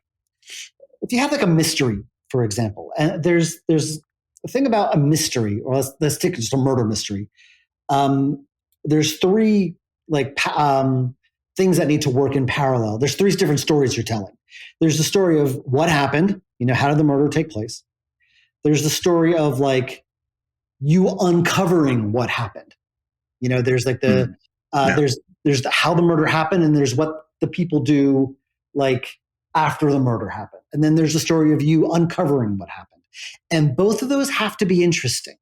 if you have like a mystery, for example, and there's a thing about a mystery, or let's take just a murder mystery. There's three things that need to work in parallel. There's three different stories you're telling. There's the story of what happened, how did the murder take place? There's the story of like you uncovering what happened. There's like the there's the how the murder happened, and there's what the people do like after the murder happened. And then there's the story of you uncovering what happened. And both of those have to be interesting.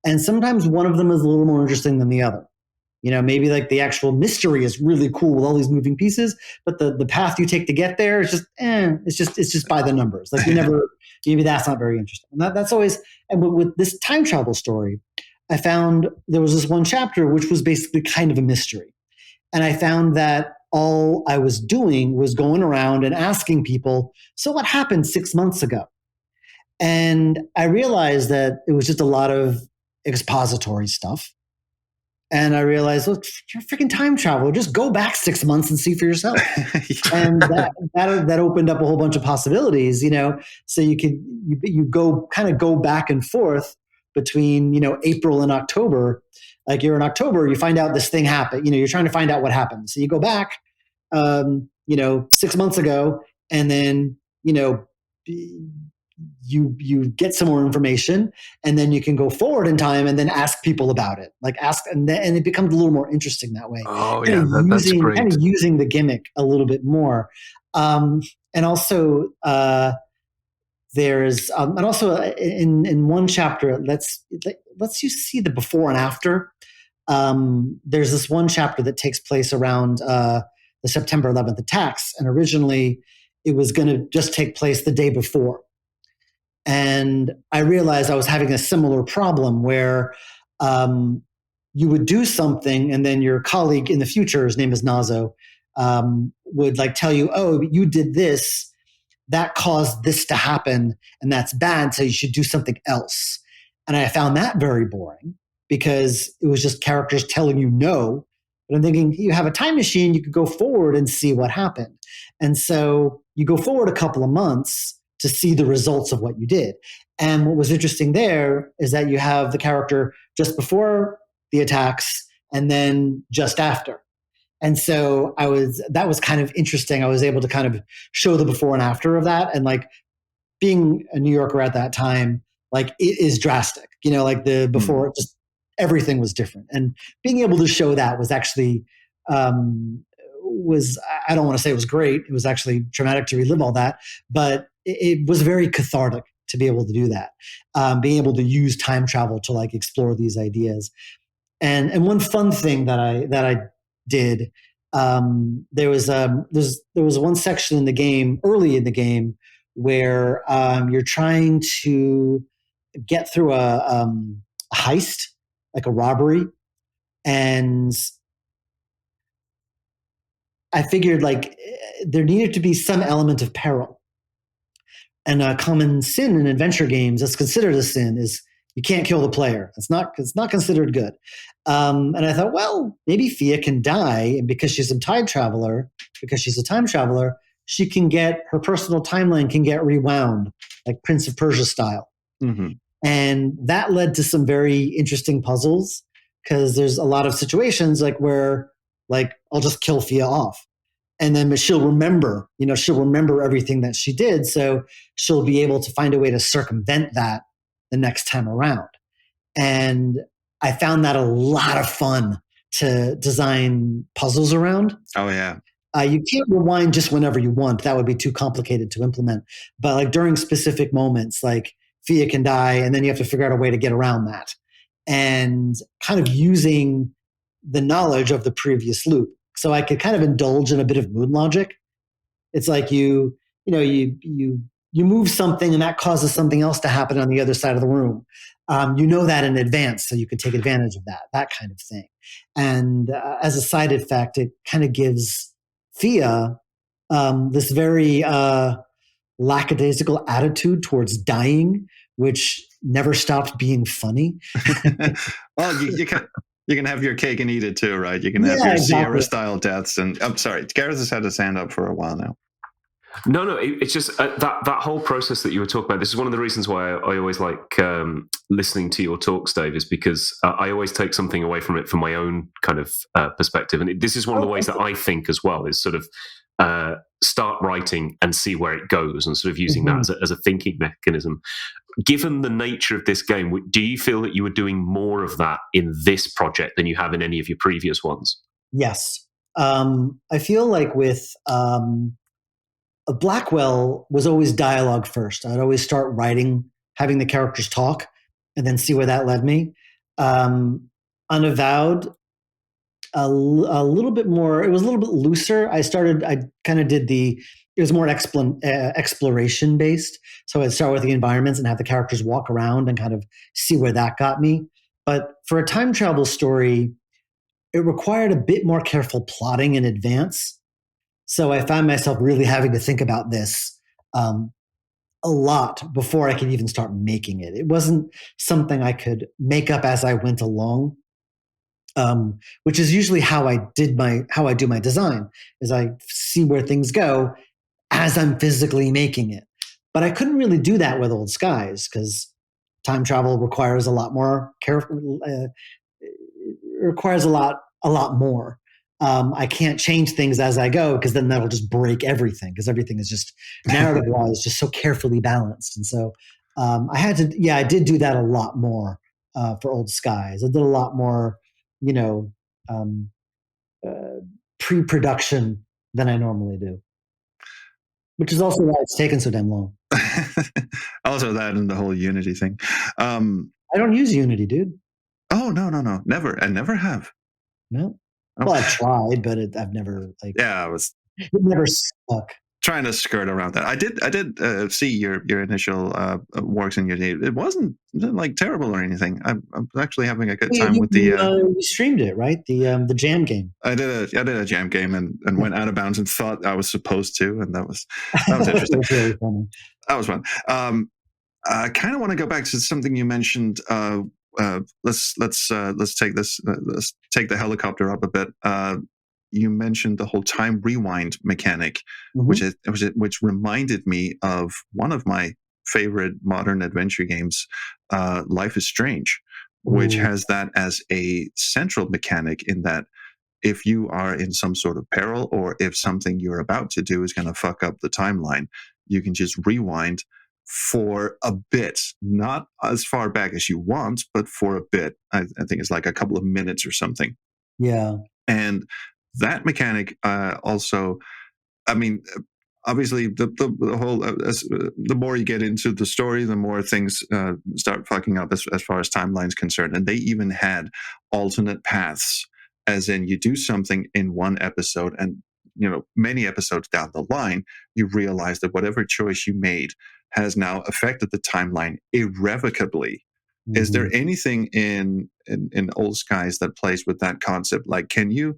And sometimes one of them is a little more interesting than the other. Maybe like the actual mystery is really cool with all these moving pieces, but the path you take to get there is just, it's just by the numbers. Like maybe that's not very interesting. And that's always, and with this time travel story, I found there was this one chapter which was basically kind of a mystery. And I found that all I was doing was going around and asking people, so what happened 6 months ago? And I realized that it was just a lot of expository stuff. And I realized, look, you're a freaking time traveler. Just go back 6 months and see for yourself. And that opened up a whole bunch of possibilities, so you go back and forth between, April and October. Like you're in October, you find out this thing happened. You're trying to find out what happened. So you go back, 6 months ago, and then, you get some more information, and then you can go forward in time and then ask people about it. And it becomes a little more interesting that way. Oh yeah, that's great. Kind of using the gimmick a little bit more. And also there's and also in one chapter it lets you see the before and after. There's this one chapter that takes place around the September 11th attacks, and originally it was going to just take place the day before. And I realized I was having a similar problem where you would do something, and then your colleague in the future, his name is Nazo, would like tell you, oh, you did this, that caused this to happen, and that's bad, so you should do something else. And I found that very boring because it was just characters telling you no. But I'm thinking, you have a time machine, you could go forward and see what happened. And so you go forward a couple of months to see the results of what you did. And what was interesting there is that you have the character just before the attacks and then just after. And so that was kind of interesting. I was able to kind of show the before and after of that. And like being a New Yorker at that time, like it is drastic, like the before, just everything was different. And being able to show that was actually, I don't want to say it was great. It was actually traumatic to relive all that, but it was very cathartic to be able to do that. Being able to use time travel to like explore these ideas. And one fun thing that I did, there was one section in the game, early in the game, where you're trying to get through a heist, like a robbery. And I figured like there needed to be some element of peril. And a common sin in adventure games that's considered a sin is you can't kill the player. It's not considered good. And I thought, well, maybe Fia can die, and because she's a time traveler, she can get her personal timeline can get rewound, like Prince of Persia style. Mm-hmm. And that led to some very interesting puzzles, because there's a lot of situations like where like I'll just kill Fia off. And then she'll remember everything that she did. So she'll be able to find a way to circumvent that the next time around. And I found that a lot of fun to design puzzles around. Oh yeah. You can't rewind just whenever you want. That would be too complicated to implement. But like during specific moments, like Fia can die, and then you have to figure out a way to get around that. And kind of using the knowledge of the previous loop. So I could kind of indulge in a bit of mood logic. It's like you move something and that causes something else to happen on the other side of the room. You know that in advance, so you can take advantage of that kind of thing. And as a side effect, it kind of gives Fia this very lackadaisical attitude towards dying, which never stopped being funny. Well, you can have your cake and eat it too, right? You can have your Sierra-style deaths. And I'm sorry, Gareth has had his hand up for a while now. No, it's just that whole process that you were talking about. This is one of the reasons why I always like listening to your talks, Dave, is because I always take something away from it from my own kind of perspective. And this is one of the ways that I think as well, is sort of start writing and see where it goes, and sort of using that as a thinking mechanism. Given the nature of this game, do you feel that you were doing more of that in this project than you have in any of your previous ones? Yes. I feel like with Blackwell was always dialogue first. I'd always start writing, having the characters talk, and then see where that led me. Unavowed, a little bit more. It was a little bit looser. I kind of did it was more exploration based. So I'd start with the environments and have the characters walk around and kind of see where that got me. But for a time travel story, it required a bit more careful plotting in advance. So I found myself really having to think about this a lot before I could even start making it. It wasn't something I could make up as I went along, which is usually how I do my design. Is I see where things go as I'm physically making it. But I couldn't really do that with Old Skies because time travel requires a lot more careful. Requires a lot more. I can't change things as I go because then that'll just break everything, because everything is just narrative-wise just so carefully balanced. And so I did do that a lot more for Old Skies. I did a lot more, pre-production than I normally do, which is also why it's taken so damn long. Also that and the whole Unity thing. I don't use Unity, dude. Oh, no. Never. I never have. No. Well, I've tried, but I've never it never stuck. Trying to skirt around that. I did see your initial works in Unity. It wasn't like terrible or anything. I'm actually having a good time with the. You streamed it, right? The jam game. I did a jam game and went out of bounds and thought I was supposed to, and that was interesting. That was really funny. That was fun. I kind of want to go back to something you mentioned. Let's take this. Let's take the helicopter up a bit. You mentioned the whole time rewind mechanic, which reminded me of one of my favorite modern adventure games, Life is Strange, which has that as a central mechanic, in that if you are in some sort of peril, or if something you're about to do is going to fuck up the timeline, you can just rewind for a bit, not as far back as you want, but for a bit. I think it's like a couple of minutes or something. Yeah. And that mechanic also, I mean, obviously the whole, the more you get into the story, the more things start fucking up as far as timeline's concerned. And they even had alternate paths, as in you do something in one episode, and many episodes down the line, you realize that whatever choice you made has now affected the timeline irrevocably. Is there anything in Old Skies that plays with that concept? Like, can you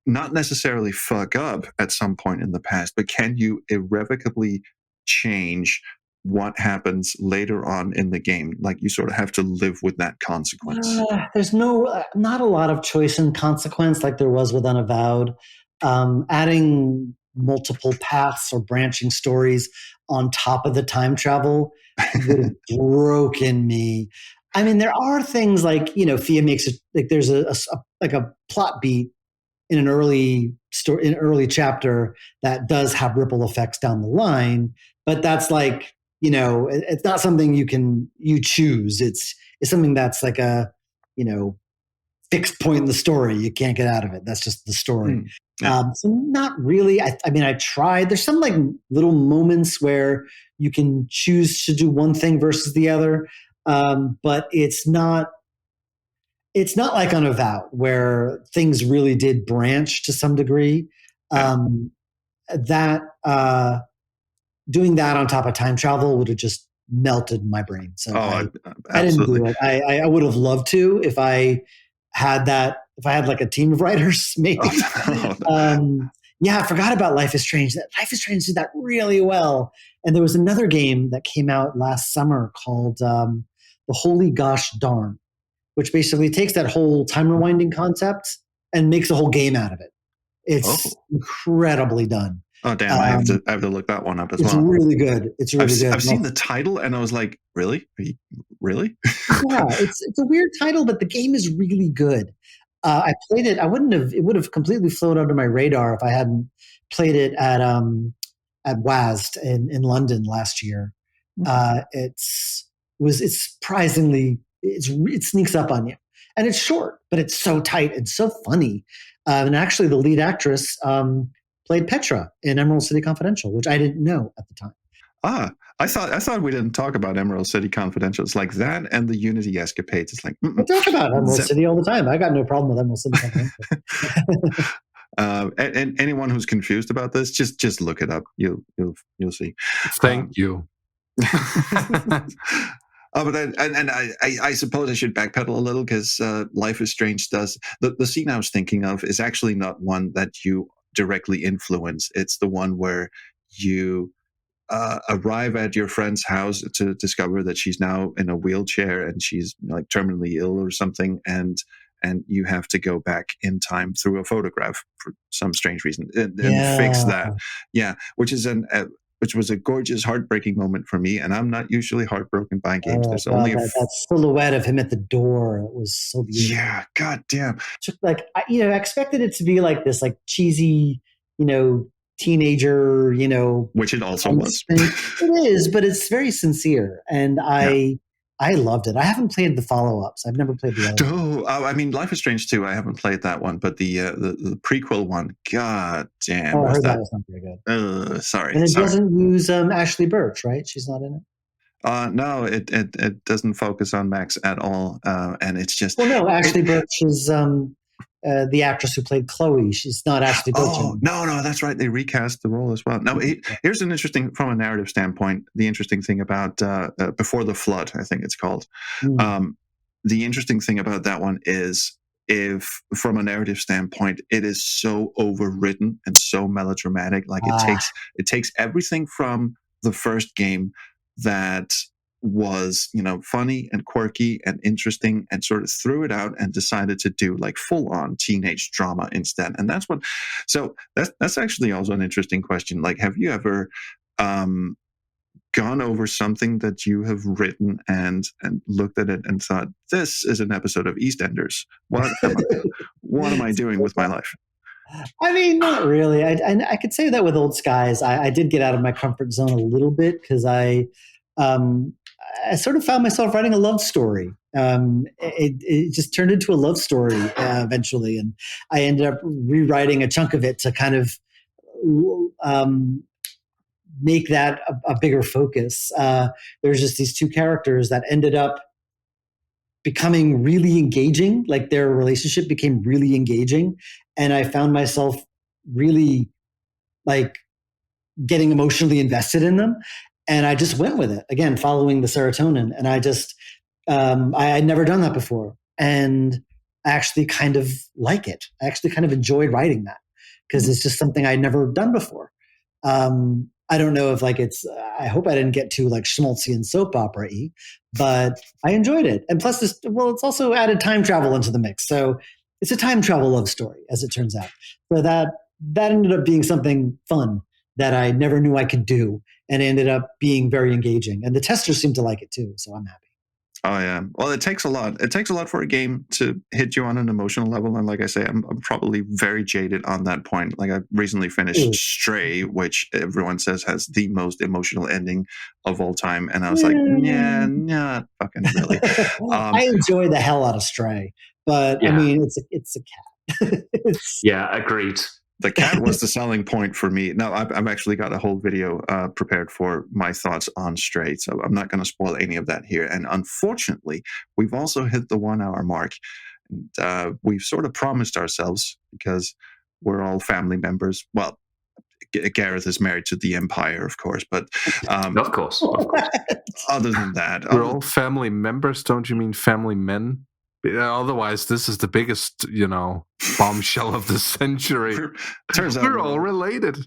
not necessarily fuck up at some point in the past, but can you irrevocably change what happens later on in the game? Like, you sort of have to live with that consequence. There's not a lot of choice and consequence like there was with Unavowed. Adding multiple paths or branching stories on top of the time travel would have broken me. I mean, there are things like, Fia makes it like there's a plot beat in an early chapter that does have ripple effects down the line, but that's like, it's not something you choose. It's something that's like fixed point in the story. You can't get out of it. That's just the story. Yeah. So not really. I mean, I tried. There's some like little moments where you can choose to do one thing versus the other, but it's not like on Avowed where things really did branch to some degree. That doing that on top of time travel would have just melted my brain. So I didn't do it. I would have loved to if I had like a team of writers, maybe. I forgot about Life is Strange. Life is Strange did that really well. And there was another game that came out last summer called The Holy Gosh Darn, which basically takes that whole time rewinding concept and makes a whole game out of it. It's incredibly done. Oh damn! I have to look that one up as well. It's really good. It's really good. I've seen the title and I was like, really? Really? Yeah, it's a weird title, but the game is really good. I played it. It would have completely flown under my radar if I hadn't played it at WASD in London last year. It's surprisingly it sneaks up on you, and it's short, but it's so tight and so funny. And actually, the lead actress played Petra in Emerald City Confidential, which I didn't know at the time. I thought we didn't talk about Emerald City Confidential. It's like that and the Unity escapades. It's like I talk about Emerald City all the time. I got no problem with Emerald City Confidential. And anyone who's confused about this, just look it up. You'll see. Thank you. But I suppose I should backpedal a little because Life is Strange does the scene I was thinking of is actually not one that you directly influence. It's the one where you arrive at your friend's house to discover that she's now in a wheelchair and she's like terminally ill or something, and you have to go back in time through a photograph for some strange reason and fix that. Yeah, which was a gorgeous, heartbreaking moment for me, and I'm not usually heartbroken by games. There's only that silhouette of him at the door. It was so beautiful. Yeah, goddamn. Like I expected it to be like this, like cheesy, teenager, which it also was. It is, but it's very sincere, and I loved it. I haven't played the follow-ups. I've never played the other. Oh, I mean, Life is Strange 2, I haven't played that one, but the prequel one, god damn. I heard that was not very good. Sorry. And it doesn't use Ashley Birch, right? She's not in it? No, it doesn't focus on Max at all, and it's just... Well, no, Ashley Birch is the actress who played Chloe. She's not Ashley Birch. Oh, no, that's right. They recast the role as well. Now, here's an interesting, from a narrative standpoint, the interesting thing about Before the Flood, I think it's called. The interesting thing about that one is if, from a narrative standpoint, it is so overwritten and so melodramatic. Like it takes everything from the first game that was funny and quirky and interesting and sort of threw it out and decided to do like full-on teenage drama instead. And that's actually also an interesting question. Like, have you ever gone over something that you have written and looked at it and thought, this is an episode of EastEnders? What am I doing with my life? I mean, not really. I could say that with Old Skies. I did get out of my comfort zone a little bit because I sort of found myself writing a love story. It just turned into a love story eventually, and I ended up rewriting a chunk of it to kind of make that a bigger focus. There's just these two characters that ended up becoming really engaging. Like their relationship became really engaging, and I found myself really like getting emotionally invested in them. And I just went with it, again, following the serotonin. And I just, I had never done that before. And I actually kind of like it. I actually kind of enjoyed writing that because it's just something I'd never done before. I don't know if I hope I didn't get too like schmaltzy and soap opera-y, but I enjoyed it. And plus it's also added time travel into the mix. So it's a time travel love story, as it turns out. So that ended up being something fun that I never knew I could do, and ended up being very engaging. And the testers seem to like it too, so I'm happy. Oh yeah. Well, it takes a lot. It takes a lot for a game to hit you on an emotional level, and like I say, I'm probably very jaded on that point. Like I recently finished Stray, which everyone says has the most emotional ending of all time, and I was like, yeah, not fucking really. I enjoy the hell out of Stray, but I mean, it's a cat. Yeah, agreed. The cat was the selling point for me. Now, I've actually got a whole video prepared for my thoughts on Stray, so I'm not going to spoil any of that here. And unfortunately, we've also hit the 1 hour mark. And, we've sort of promised ourselves, because we're all family members. Well, Gareth is married to the Empire, of course, but of course. Other than that, we're all family members. Don't you mean family men? Otherwise, this is the biggest, bombshell of the century. Turns out we're all related,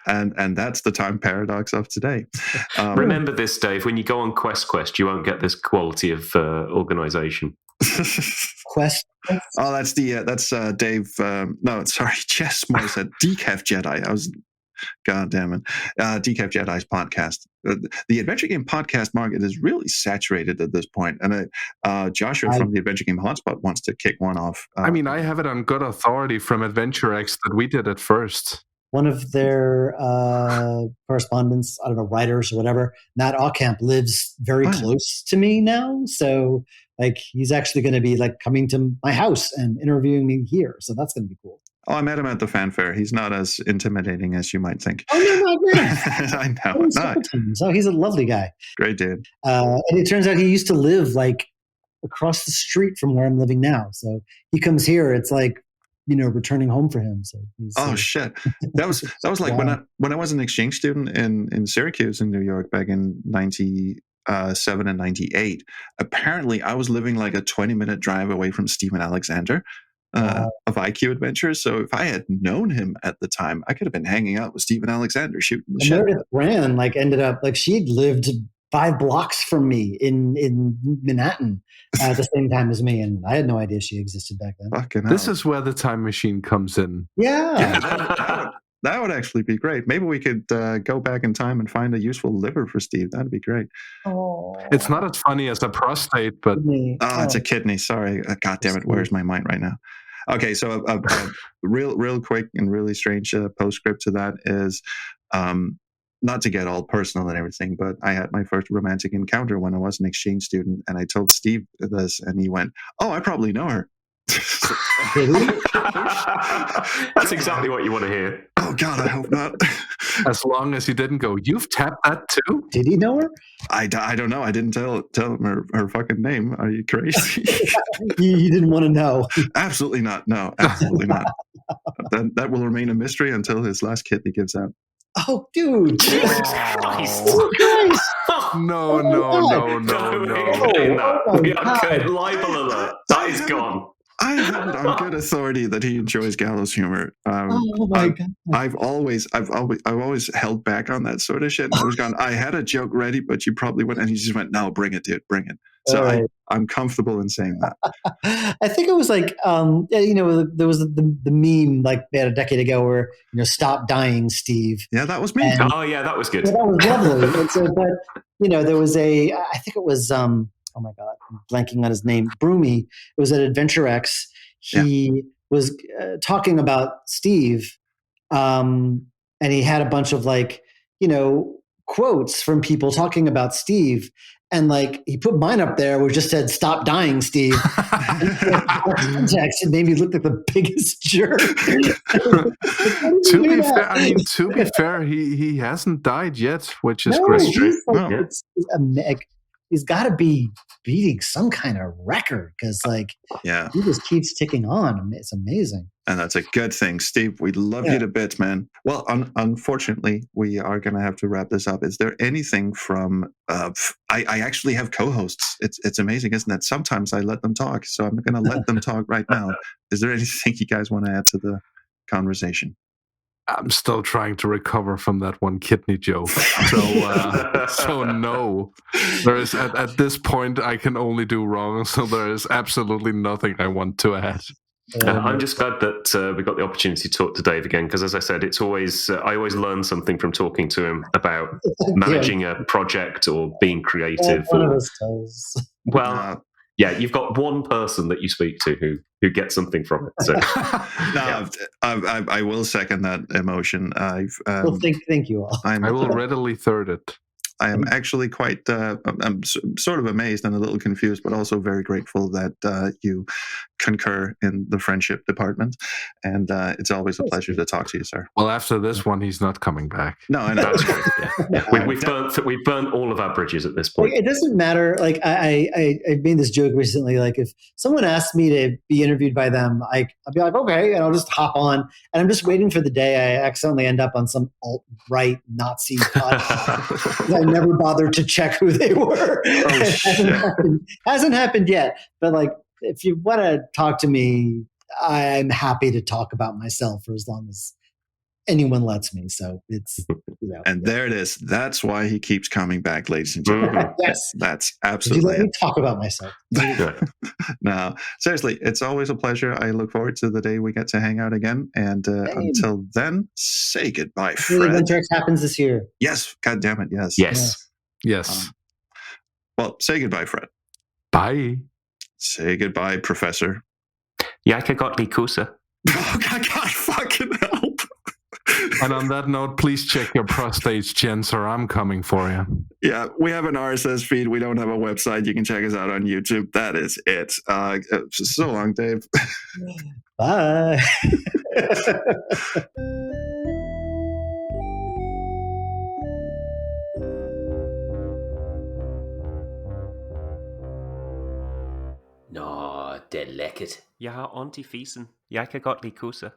and that's the time paradox of today. Remember this, Dave. When you go on Quest, you won't get this quality of organization. Quest. Oh, that's Dave. No, sorry, Jess Moore said Decaf Jedi. God damn it. Decaf Jedi's podcast. The Adventure Game podcast market is really saturated at this point. And Joshua from the Adventure Game Hotspot wants to kick one off. I have it on good authority from Adventure X that we did it first. One of their correspondents, I don't know, writers or whatever, Matt Aucamp, lives very close to me now. So he's actually going to be coming to my house and interviewing me here. So that's going to be cool. Oh, I met him at the fanfare. He's not as intimidating as you might think. Oh, no, I know. So he's a lovely guy. Great dude. And it turns out he used to live across the street from where I'm living now. So he comes here. It's returning home for him. So shit. That was like when I was an exchange student in Syracuse in New York back in 97 and 98. Apparently, I was living like a 20-minute drive away from Stephen Alexander. Of IQ Adventures. So if I had known him at the time, I could have been hanging out with Stephen Alexander shooting the shit. Meredith Brand ended up she'd lived 5 blocks from me in Manhattan at the same time as me, and I had no idea she existed back then. Fucking this is where the time machine comes in. Yeah. That would actually be great. Maybe we could go back in time and find a useful liver for Steve. That'd be great. Oh. It's not as funny as a prostate, but it's a kidney. Sorry. God damn it. Where's my mind right now? Okay, so a real quick and really strange postscript to that is, not to get all personal and everything, but I had my first romantic encounter when I was an exchange student, and I told Steve this, and he went, "Oh, I probably know her." That's exactly what you want to hear. Oh God, I hope not. As long as he didn't go, "You've tapped that too." Did he know her? I don't know. I didn't tell him her fucking name. Are you crazy? You didn't want to know. Absolutely not. No, absolutely not. That will remain a mystery until his last kidney gives out. Oh, dude! Jesus Christ! No. Okay, libel alert. That is gone. I have it on good authority that he enjoys gallows humor. Oh my God! I've always held back on that sort of shit. I was going, I had a joke ready, but you probably wouldn't. And he just went, "No, bring it, dude, bring it." So I'm comfortable in saying that. I think it was there was the meme about a decade ago where "Stop dying, Steve." Yeah, that was me. And, that was good. That was lovely. And so, but there was I think it was oh my God, I'm blanking on his name. Broomy. It was at Adventure X. He was talking about Steve, and he had a bunch of quotes from people talking about Steve. And he put mine up there, which just said "Stop dying, Steve." Context, it made me look like the biggest jerk. To be fair, he hasn't died yet, which is great. He's got to be beating some kind of record because he just keeps ticking on. It's amazing. And that's a good thing. Steve, we love you to bits, man. Well, unfortunately, we are going to have to wrap this up. Is there anything from... I actually have co-hosts. It's amazing, isn't it? Sometimes I let them talk, so I'm going to let them talk right now. Is there anything you guys want to add to the conversation? I'm still trying to recover from that one kidney joke. So no. There is at this point I can only do wrong, so there is absolutely nothing I want to add. I'm just glad that we got the opportunity to talk to Dave again, because as I said, it's always I always learn something from talking to him about managing a project or being creative. One of us does. Well, yeah, you've got one person that you speak to who gets something from it. So. I will second that emotion. Well, thank you all. I will readily third it. I am actually quite, I'm sort of amazed and a little confused, but also very grateful that you concur in the friendship department. And it's always a pleasure to talk to you, sir. Well, after this one, he's not coming back. No, I know. That's true. Yeah. We've burnt all of our bridges at this point. It doesn't matter. Like I made this joke recently. Like if someone asked me to be interviewed by them, I'll be like, okay, and I'll just hop on. And I'm just waiting for the day I accidentally end up on some alt-right Nazi podcast. I never bothered to check who they were. Hasn't happened yet. But like, if you want to talk to me, I'm happy to talk about myself for as long as anyone lets me. So it's, and there it is. That's why he keeps coming back, ladies and gentlemen. Yes, that's absolutely. You let me talk about myself. No, seriously, it's always a pleasure. I look forward to the day we get to hang out again. And until then, say goodbye, Fred. Winter X happens this year. Yes, God damn it, yes. Yes. Well, say goodbye, Fred. Bye. Say goodbye, Professor. Yaka Gottlieb Kusa. Oh, God, fucking help. And on that note, please check your prostates, gents, or I'm coming for you. Yeah, we have an RSS feed. We don't have a website. You can check us out on YouTube. That is it. So long, Dave. Bye. Nå, det er lækkert. Jeg har ondt i fisen. Jeg kan godt lide kusser.